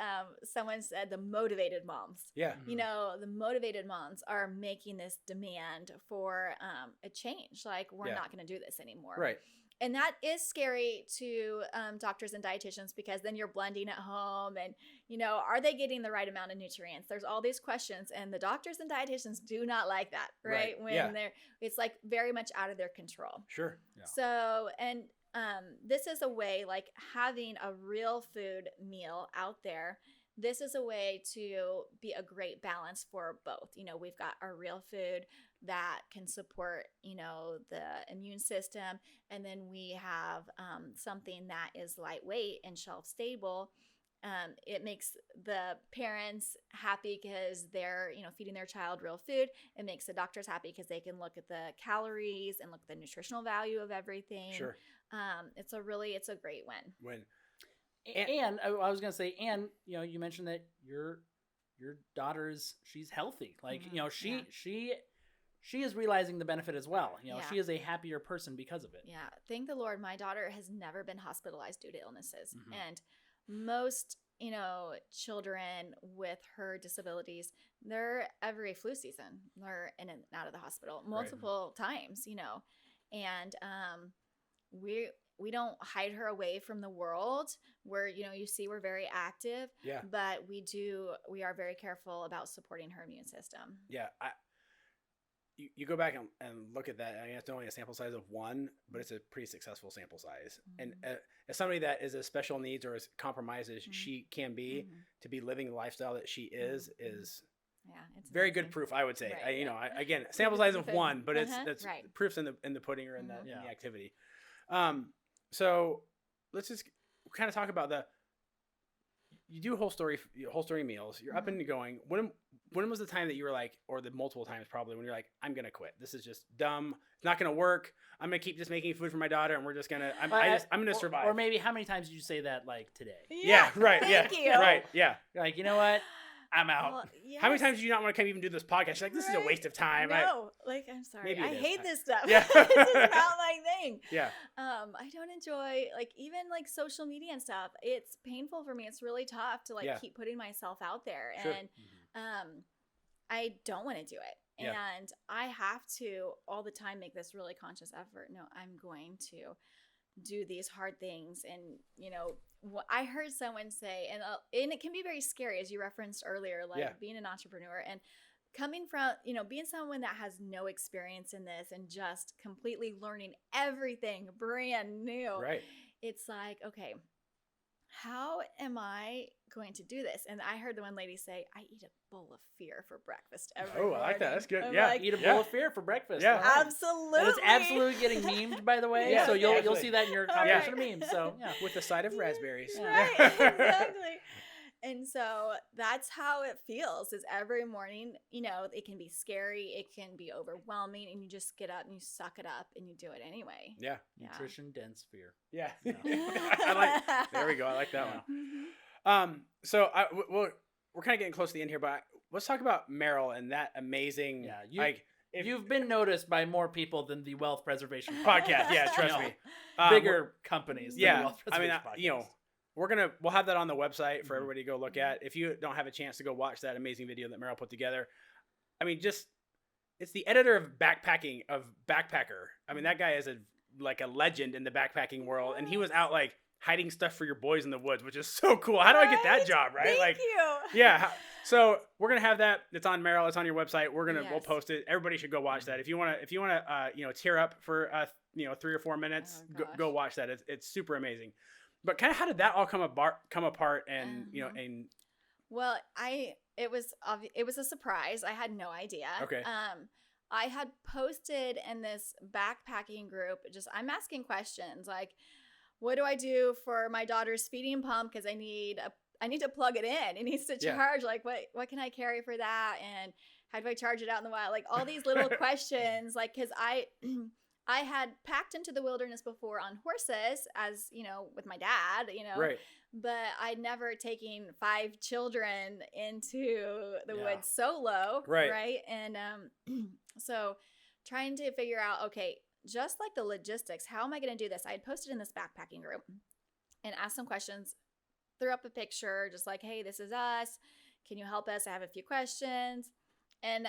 C: someone said, the motivated moms.
B: Yeah.
C: The motivated moms are making this demand for a change. Like, we're
B: Yeah.
C: not going to do this anymore.
B: Right.
C: And that is scary to doctors and dietitians because then you're blending at home and, are they getting the right amount of nutrients? There's all these questions, and the doctors and dietitians do not like that, right? When
B: Yeah.
C: it's like very much out of their control.
B: Sure.
A: Yeah.
C: So, and this is a way, like having a real food meal out there. This is a way to be a great balance for both. We've got our real food that can support, the immune system. And then we have something that is lightweight and shelf stable. It makes the parents happy because they're, feeding their child real food. It makes the doctors happy because they can look at the calories and look at the nutritional value of everything.
B: Sure.
C: It's a great win.
B: When.
A: And I was gonna say, and you mentioned that your she's healthy. Like she is realizing the benefit as well.
C: Yeah.
A: She is a happier person because of it.
C: Yeah. Thank the Lord. My daughter has never been hospitalized due to illnesses.
A: Mhm.
C: And most, children with her disabilities, they're every flu season, they're in and out of the hospital multiple times, and we don't hide her away from the world. We're, you see we're very active,
B: Yeah.
C: but we are very careful about supporting her immune system.
B: Yeah. You go back and look at that. I mean, it's only a sample size of one, but it's a pretty successsual sample size. And as somebody that is as special needs or as compromised as she can be, to be living the lifestyle that she is
C: Yeah, it's
B: very
C: amazing.
B: good proof, I would say.
C: Right,
B: Again, sample size of one, but that's
C: Right.
B: proofs in the pudding or in the
A: Yeah.
B: activity. So let's just kind of talk about you do whole story meals. You're up and going. When was the time that you were like, or the multiple times probably, when you're like, I'm gonna quit. This is just dumb. It's not gonna work. I'm gonna keep just making food for my daughter, and we're just gonna. I'm gonna survive.
A: Or maybe how many times did you say that like today?
B: Yeah. Right.
C: Thank
B: yeah.
C: you.
B: Right. Yeah.
A: You're like, you know what? I'm out.
C: Well,
B: How many
C: yes.
B: times do you not want to come even do this podcast? You're like, this is a waste of time.
C: No, I'm sorry.
B: Maybe
C: I
B: it is.
C: hate this stuff.
B: Yeah.
C: This is not my thing.
B: Yeah.
C: I don't enjoy even social media and stuff. It's painful for me. It's really tough to
B: Yeah.
C: keep putting myself out there,
B: Sure.
C: and I don't want to do it.
B: Yeah.
C: And I have to all the time make this really conscious effort. No, I'm going to do these hard things. And I heard someone say, and it can be very scary, as you referenced earlier, being an entrepreneur and coming from being someone that has no experience in this and just completely learning everything brand new.
B: Right.
C: It's like, okay, how am I going to do this? And I heard the one lady say, I eat a bowl of fear for breakfast every morning.
B: I like that. That's good.
C: I'm
B: Yeah.
C: like,
A: Eat a bowl of fear for breakfast.
B: Yeah.
A: All right.
C: absolutely.
A: And it's absolutely getting memed, by the way.
B: Yeah,
A: so you'll
B: absolutely.
A: see that in your
C: Right.
A: competition of memes. So yeah.
B: With a side of raspberries.
C: Right, exactly. And so that's how it feels is every morning, you know, it can be scary, it can be overwhelming, and you just get up and you suck it up and you do it anyway.
B: Yeah.
A: Nutrition dense fear.
B: Yeah.
A: Yeah.
B: I like. There we go. I like that one. So we're kind of getting close to the end here, but let's talk about Meryl and that amazing.
A: Yeah. You've been noticed by more people than the Wealth Preservation
B: podcast. Yeah, trust
A: You know,
B: me.
A: Bigger companies. Than the
B: Yeah.
A: Wealth
B: I mean,
A: Preservation
B: you know,
A: Podcast.
B: we'll have that on the website for
A: Mhm.
B: everybody to go look at. If you don't have a chance to go watch that amazing video that Meryl put together, I mean, it's the editor of Backpacker. I mean, that guy is a legend in the backpacking world, and he was out like hiding stuff for your boys in the woods, which is so cool. How do I get that
C: Right?
B: job, right?
C: Thank you.
B: Yeah. So we're gonna have that. It's on Meryl. It's on your website. We'll
C: Yes.
B: post it. Everybody should go watch that. If you wanna, tear up for 3 or 4 minutes,
C: Oh,
B: go
C: gosh.
B: watch that. It's super amazing. But kind of how did that all come apart? And
C: Well, it was a surprise. I had no idea.
B: Okay.
C: I had posted in this backpacking group. I'm asking questions like, what do I do for my daughter's feeding pump? Because I need to plug it in. It needs to
B: Yeah.
C: charge. Like, what can I carry for that? And how do I charge it out in the wild? Like all these little questions. Like, because I had packed into the wilderness before on horses, as you know, with my dad. You know,
B: right.
C: but I'd never taken 5 children into the
A: Yeah.
C: woods solo.
B: Right.
C: And so trying to figure out, okay, just like the logistics, how am I going to do this? I had posted in this backpacking group and asked some questions, threw up a picture, just like, hey, this is us. Can you help us? I have a few questions. And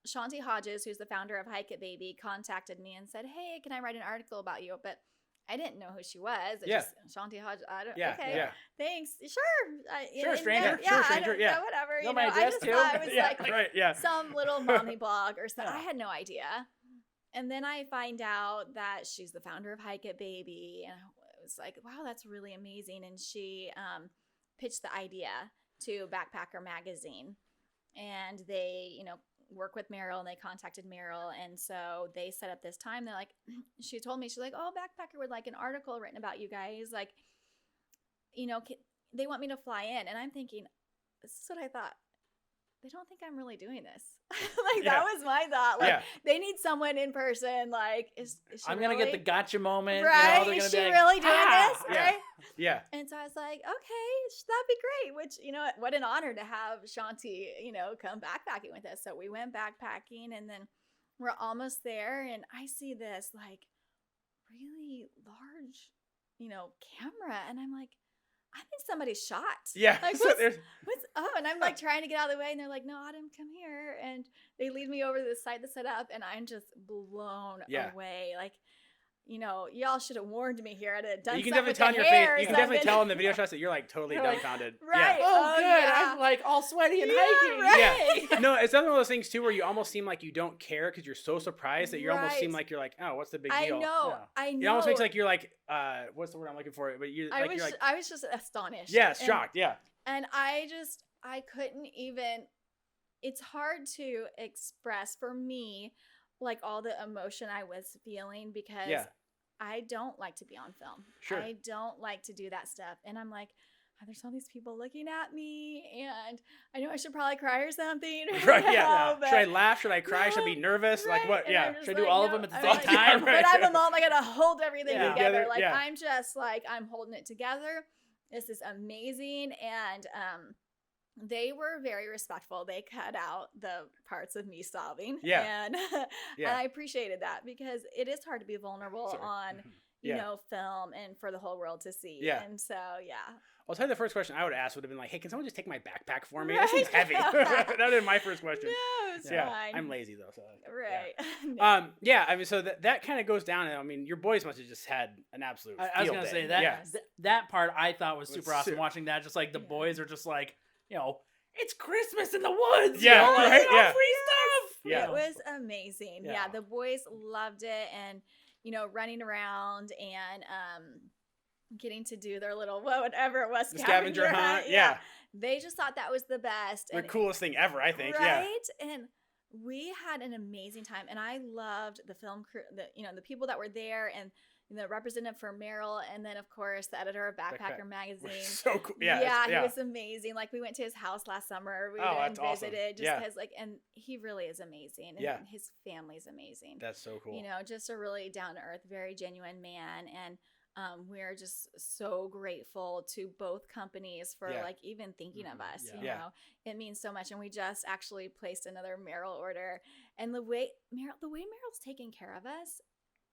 C: Shanti Hodges, who's the founder of Hike It Baby, contacted me and said, hey, can I write an article about you? But I didn't know who she was. Shanti Hodges. Okay.
B: Yeah.
C: Thanks. Sure.
B: Sure, stranger.
C: Yeah,
B: Sure,
C: I
B: stranger.
C: don't
B: Yeah.
C: know, whatever.
A: Know
C: You
A: my
C: know, I
A: address
C: just
A: too?
C: thought it was
B: Yeah.
C: like
B: Right. Yeah.
C: some little mommy blog or something.
A: Yeah.
C: I had no idea. And then I find out that she's the founder of Hike It Baby. And I was like, wow, that's really amazing. And she pitched the idea to Backpacker Magazine. And they, you know, work with Meryl, and they contacted Meryl. And so they set up this time. They're like, she told me, she's like, oh, Backpacker would like an article written about you guys. Like, you know, they want me to fly in. And I'm thinking, this is what I thought. They don't think I'm really doing this. Like,
B: Yeah.
C: that was my thought. Like,
B: Yeah.
C: they need someone in person. Like, is she
A: I'm gonna get the
C: really-
A: gotcha moment.
C: Right?
A: They're
C: Is
A: gonna
C: she
A: be like,
C: really doing
A: "Ah!"
C: this?
B: Yeah.
C: Right?
B: Yeah.
C: And so I was like, okay, that'd be great. Which, you know, what an honor to have Shanti, you know, come backpacking with us. So we went backpacking, and then we're almost there, and I see this like really large, you know, camera, and I'm like, I'm in somebody's shot.
B: Yeah.
C: Like,
B: So there's-
C: what's up? And I'm like trying to get out of the way, and they're like, no, Autumn, come here. And they lead me over to the site that's set up, and I'm just blown
B: Yeah.
C: away. Like, you know, y'all should have warned me here. I'd have done
B: you can
C: something
B: definitely tell in
C: with
B: your
C: the hair
B: face.
C: or
B: You can definitely
C: something.
B: tell in the video shots that you're like totally
A: You're like,
B: dumbfounded.
C: Right.
B: Yeah.
A: Oh,
C: Oh,
A: good.
C: yeah.
A: I'm like all sweaty and
C: Yeah,
A: hiking.
C: right.
B: Yeah. No, it's definitely one of those things too where you almost seem like you don't care because you're so surprised that you almost seem
C: Right.
B: like you're like, oh, what's the big
C: I
B: deal?
C: know.
A: Yeah.
C: I know.
B: It almost makes like you're like, what's the word I'm looking for? But you,
C: I
B: like,
C: was
B: you're like,
C: I was just astonished.
B: yeah,
C: And-
B: shocked. Yeah.
C: And I couldn't even, it's hard to express for me, like all the emotion I was feeling because
B: Yeah.
C: I don't like to be on film.
B: Sure.
C: I don't like to do that stuff. And I'm like, oh, there's all these people looking at me, and I know I should probably cry or something.
B: Right. Yeah.
C: now, but-
B: Should I laugh? Should I cry? Should I be nervous? Like
C: Right,
B: what?
C: and
B: Yeah.
C: I'm just
A: Should I do
C: like,
A: all of
C: no.
A: them at the
C: I'm
A: same
C: like,
A: time?
C: But I'm a mom. I gotta hold everything
A: Yeah.
C: together.
B: Together,
C: Like
B: yeah.
C: I'm just like I'm holding it together. This is amazing, and they were very respectful. They cut out the parts of me sobbing.
B: Yeah.
C: And,
B: Yeah.
C: and I appreciated that because it is hard to be vulnerable
B: Sure.
C: on, you
B: Yeah.
C: know, film and for the whole world to see.
B: Yeah.
C: And so, yeah.
B: I'll tell you the first question I would ask would have been like, hey, can someone just take my backpack for me?
C: Right.
B: This seems heavy. That would have been my first question.
C: No, it's
B: Yeah.
C: fine.
B: I'm lazy though. So
C: Right.
B: Yeah. Yeah, I mean, so that kind of goes down. I mean, your boys must have just had an absolute.
A: I was
B: field
A: gonna
B: day.
A: say that
B: Yeah.
A: that part I thought was
B: Was
A: super awesome.
B: su-
A: Watching that, just like the
C: Yeah.
A: boys are just like, you know, it's Christmas in the woods.
B: Yeah,
A: you know, like,
B: right,
A: you know,
B: yeah.
A: free stuff.
B: Yeah.
C: It was amazing. Yeah.
A: Yeah.
C: The boys loved it, and you know, running around and getting to do their little whatever it was
B: The scavenger hunt. Yeah.
C: They just thought that was the best.
B: The coolest thing ever, I think.
C: Right? And we had an amazing time, and I loved the film crew, the people that were there, and the representative for Merrill, and then of course the editor of Backpacker Magazine.
B: So cool. Yeah.
C: He was amazing. Like, we went to his house last summer. We went and visited just because and he really is amazing. And his family's amazing.
B: That's so cool.
C: Just a really down to earth, very genuine man. And we're just so grateful to both companies for like even thinking of us. It means so much. And we just actually placed another Merrill order, and the way Merrill's taking care of us,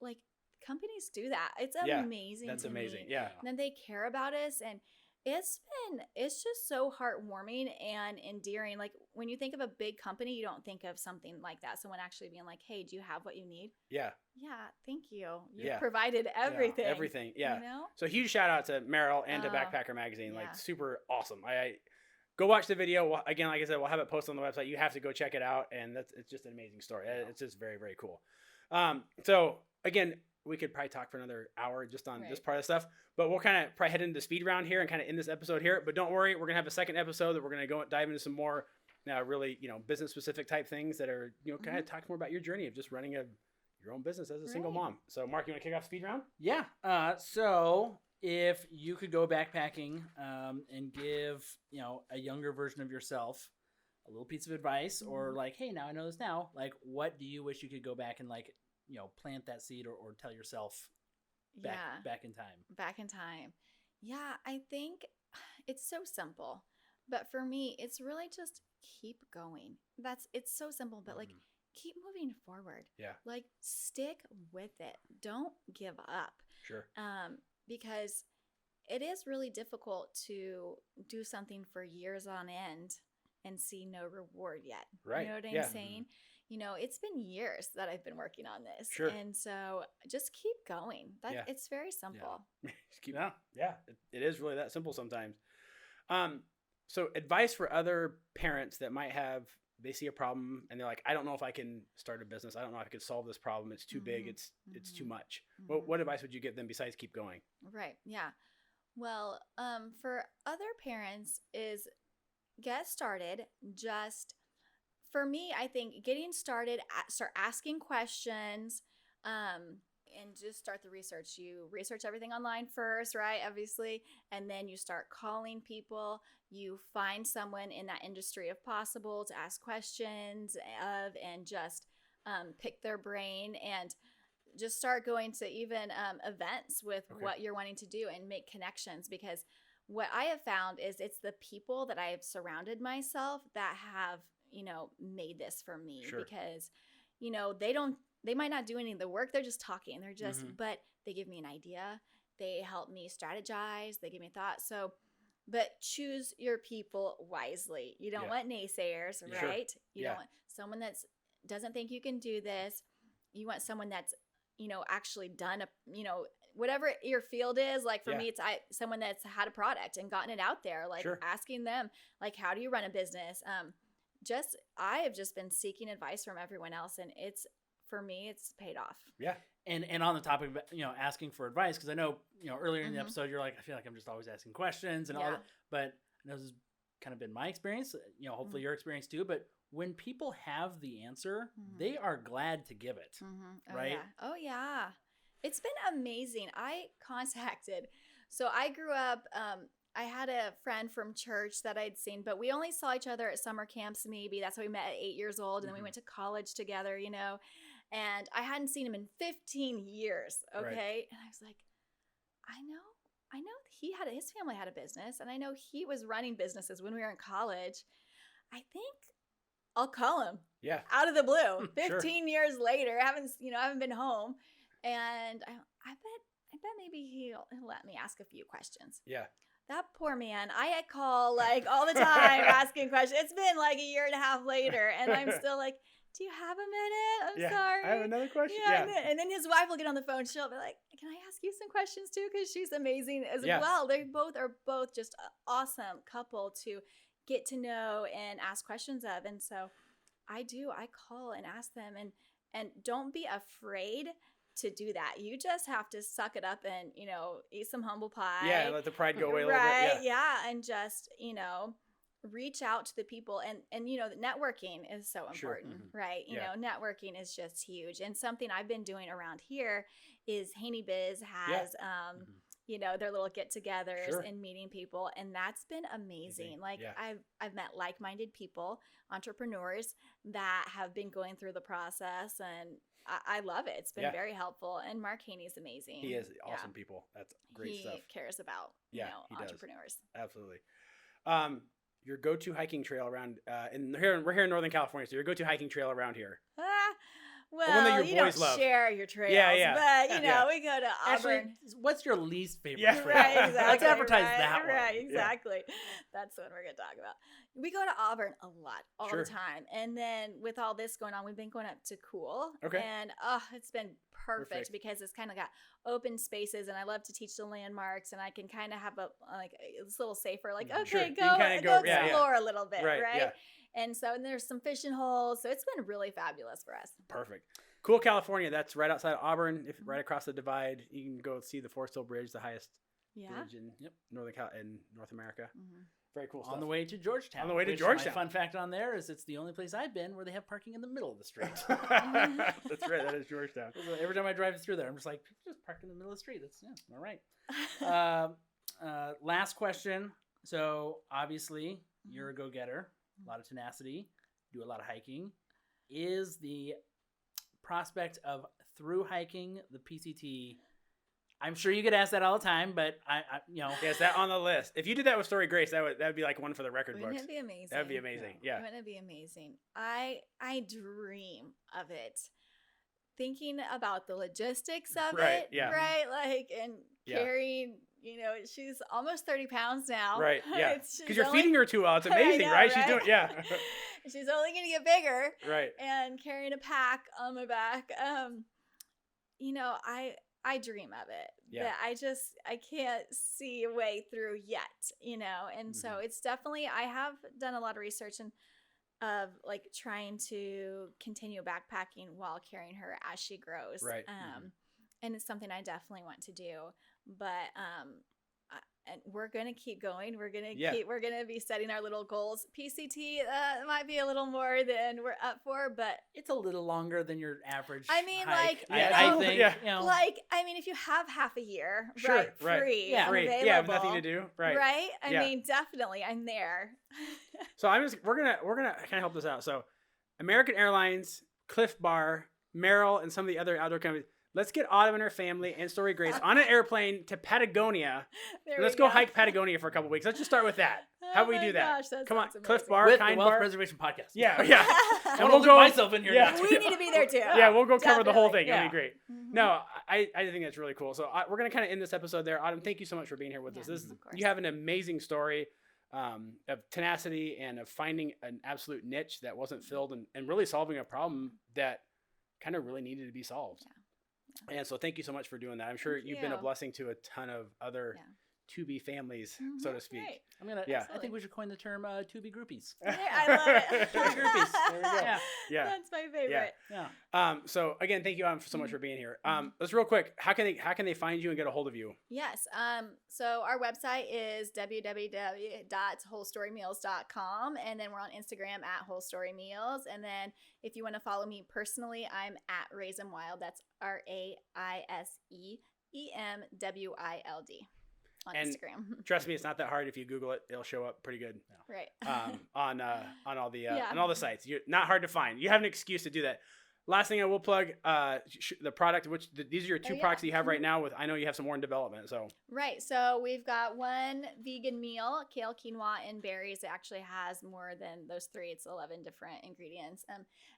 C: like, companies do that. It's amazing.
B: That's
C: to
B: amazing.
C: Me.
B: Yeah.
C: And then they care about us, and it's just so heartwarming and endearing. Like, when you think of a big company, you don't think of something like that. Someone actually being like, "Hey, do you have what you need?" Yeah. Yeah. Thank you. You provided everything.
B: Everything. Yeah. So huge shout out to Merrill and to Backpacker Magazine. Like, super awesome. I go watch the video. Again, like I said, we'll have it posted on the website. You have to go check it out, and it's just an amazing story. It's just very, very cool. So again, we could probably talk for another hour just on this part of the stuff, but we'll kind of probably head into the speed round here and kind of end this episode here. But don't worry, we're going to have a second episode that we're going to go dive into some more really, business specific type things that are, kind of talk more about your journey of just running your own business as a single mom. So Mark, you want to kick off speed round?
A: Yeah. So if you could go backpacking and give, a younger version of yourself a little piece of advice, or like, hey, now I know this now, like, what do you wish you could go back and like, plant that seed or tell yourself back in time?
C: Back in time. Yeah, I think it's so simple. But for me, it's really just keep going. It's so simple, but like, keep moving forward.
B: Yeah.
C: Like, stick with it. Don't give up.
B: Sure.
C: Because it is really difficult to do something for years on end and see no reward yet.
B: Right.
C: You know what I'm saying? It's been years that I've been working on this.
B: Sure.
C: And so just keep going. It's very simple.
B: Yeah. It is really that simple sometimes. So advice for other parents that might they see a problem and they're like, I don't know if I can start a business. I don't know if I could solve this problem. It's too big. It's too much. What advice would you give them besides keep going?
C: Right. Yeah. Well, for other parents is get started. Just, for me, I think getting started, start asking questions, and just start the research. You research everything online first, right? Obviously. And then you start calling people. You find someone in that industry if possible to ask questions of, and just pick their brain, and just start going to even events with what you're wanting to do and make connections. Because what I have found is it's the people that I have surrounded myself that have, made this for me.
B: Sure.
C: Because, they might not do any of the work. They're just talking. They're just, but they give me an idea. They help me strategize. They give me thoughts. So, but choose your people wisely. You don't want naysayers, right? You don't want someone that's doesn't think you can do this. You want someone that's, actually done whatever your field is. Like for me, it's someone that's had a product and gotten it out there, like asking them, like, how do you run a business? I have just been seeking advice from everyone else, and for me, it's paid off.
A: Yeah. And on the topic of, asking for advice, because I know, earlier in the episode, you're like, I feel like I'm just always asking questions and all that. But I know this has kind of been my experience, hopefully your experience too. But when people have the answer, they are glad to give it. Right?
C: Oh, yeah. It's been amazing. So I grew up, I had a friend from church that I'd seen, but we only saw each other at summer camps maybe. That's how we met at 8 years old. And then we went to college together, and I hadn't seen him in 15 years. Okay. Right. And I was like, I know his family had a business, and I know he was running businesses when we were in college. I think I'll call him. Yeah. Out of the blue. 15 years later, I haven't been home. And I bet maybe he'll let me ask a few questions. Yeah. That poor man, I call like all the time asking questions. It's been like a year and a half later, and I'm still like, do you have a minute? I'm sorry.
B: I have another question.
C: Yeah. And then his wife will get on the phone. She'll be like, can I ask you some questions too? Because she's amazing as well. They are just an awesome couple to get to know and ask questions of. And so I call and ask them, and don't be afraid to do that. You just have to suck it up and, eat some humble pie.
B: Yeah, let the pride go away a little
C: right?
B: bit.
C: Yeah, and just, reach out to the people and networking is so important, right? Networking is just huge. And something I've been doing around here is Haney Biz has their little get-togethers and meeting people, and that's been amazing. Like I've met like-minded people, entrepreneurs that have been going through the process, and I love it. It's been very helpful. And Mark Haney's amazing.
B: He is awesome people. That's great stuff.
C: He cares about entrepreneurs.
B: Absolutely. Your go-to hiking trail around we're here in Northern California, so your go-to hiking trail around here.
C: Well, you don't share your trails, but we go to Auburn.
A: Actually, what's your least favorite trail?
C: Right, exactly.
A: Let's advertise that one.
C: Right, exactly. That's what we're going to talk about. We go to Auburn a lot, all the time. And then with all this going on, we've been going up to Cool.
B: Okay.
C: And it's been perfect because it's kind of got open spaces, and I love to teach the landmarks, and I can kind of have it's a little safer. Like, okay, go explore a little bit, right?
B: Yeah.
C: And so there's some fishing holes. So it's been really fabulous for us.
B: Perfect. Cool, California. That's right outside of Auburn. Right across the divide. You can go see the Forest Hill Bridge, the highest bridge in North America. Very cool stuff.
A: On the way to Georgetown. My fun fact on there is it's the only place I've been where they have parking in the middle of the street.
B: That's right. That is Georgetown.
A: Every time I drive through there, I'm just like, just park in the middle of the street. That's all right. Last question. So obviously you're a go-getter, a lot of tenacity, do a lot of hiking. Is the prospect of through hiking the PCT? I'm sure you get asked that all the time, but I
B: is that on the list? If you did that with Story Grace, that would be like one for the record books.
C: Wouldn't it be amazing?
B: That would be amazing. Yeah.
C: Wouldn't it be amazing? I dream of it. Thinking about the logistics of it, right? Like, and carrying, she's almost 30 pounds now.
B: Right, yeah. Because you're feeding her too well. It's amazing, right? She's doing,
C: She's only going to get bigger.
B: Right.
C: And carrying a pack on my back. I dream of it, but I can't see a way through yet, and so it's definitely, I have done a lot of research of like trying to continue backpacking while carrying her as she grows.
B: Right.
C: And it's something I definitely want to do, but, and we're going to keep going. We're going to be setting our little goals. PCT might be a little more than we're up for, but
A: it's a little longer than your average.
C: I mean,
A: hike.
C: I
A: think,
C: if you have half a year,
B: free,
C: available,
B: have nothing to do, right?
C: I mean, definitely, I'm there.
B: So we're gonna kind of help this out. So, American Airlines, Cliff Bar, Merrill, and some of the other outdoor companies. Let's get Autumn and her family and Story Grace on an airplane to Patagonia. Let's go hike Patagonia for a couple weeks. Let's just start with that. How do we do that? Come on, Cliff Bar,
A: with
B: Kind
A: the Wealth
B: Bar.
A: Preservation Podcast.
B: Yeah.
A: And we'll go myself in here.
B: Yeah.
C: We need to be there too.
B: Yeah, we'll go cover the whole thing.
A: Yeah.
B: It'll be great. No, I think that's really cool. So we're gonna kind of end this episode there. Autumn, thank you so much for being here with us. You have an amazing story of tenacity and of finding an absolute niche that wasn't filled and really solving a problem that kind of really needed to be solved.
C: Yeah.
B: And so thank you so much for doing that. I'm sure you've been a blessing to a ton of other tubie families, so to speak.
C: Right.
A: I think we should coin the term tubie groupies.
C: Yeah, I love it.
A: Tubie groupies. There we go.
B: Yeah.
C: That's my favorite.
B: Yeah. So again, thank you so much for being here. Let's real quick. How can they find you and get a hold of you?
C: Yes. So our website is www.wholestorymeals.com, and then we're on Instagram at Whole Story Meals. And then if you want to follow me personally, I'm at Raise 'em Wild. That's RAISEEMWILD on Instagram.
B: Trust me, it's not that hard. If you Google it, it'll show up pretty good.
C: Right.
B: On all the on all the sites. You're not hard to find. You have an excuse to do that. Last thing I will plug, the product, these are your two products that you have right now. I know you have some more in development. So
C: right, so we've got one vegan meal, kale, quinoa, and berries. It actually has more than those three. It's 11 different ingredients.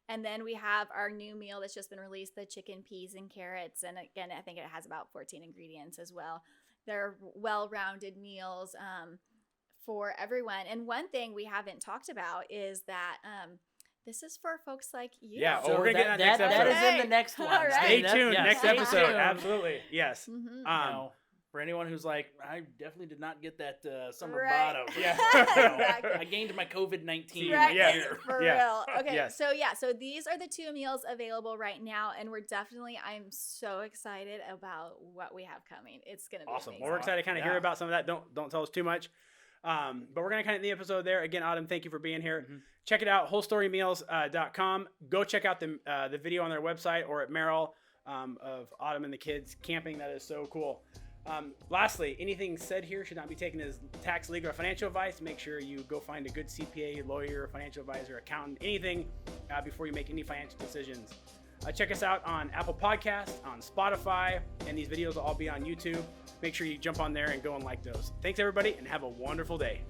C: And then we have our new meal that's just been released, the chicken, peas, and carrots. And again, I think it has about 14 ingredients as well. They're well-rounded meals for everyone. And one thing we haven't talked about is that this is for folks like you.
B: Yeah, we're going to get that next episode.
A: That is in the next one.
C: Right.
B: Stay tuned. Next
A: Stay
B: episode.
A: tuned.
B: Absolutely. Yes.
A: For anyone who's like, I definitely did not get that summer
C: Right.
A: bottom.
B: Yeah.
C: Exactly.
A: I gained my COVID-19
C: Right,
B: Yeah.
A: here.
C: for
B: Yeah.
C: real. Okay,
B: Yes.
C: so these are the 2 meals available right now, and I'm so excited about what we have coming. It's gonna be
B: Awesome.
C: amazing.
B: Well, we're excited to kind of hear
A: Yeah.
B: about some of that. Don't tell us too much. But we're going to kind of end the episode there. Again, Autumn, thank you for being here.
A: Mhm.
B: Check it out, wholestorymeals.com. Go check out the video on their website or at Merrill of Autumn and the kids camping. That is so cool. Lastly, anything said here should not be taken as tax, legal, or financial advice. Make sure you go find a good CPA, lawyer, financial advisor, accountant, anything before you make any financial decisions. Check us out on Apple Podcasts, on Spotify, and these videos will all be on YouTube. Make sure you jump on there and go and like those. Thanks, everybody, and have a wonderful day.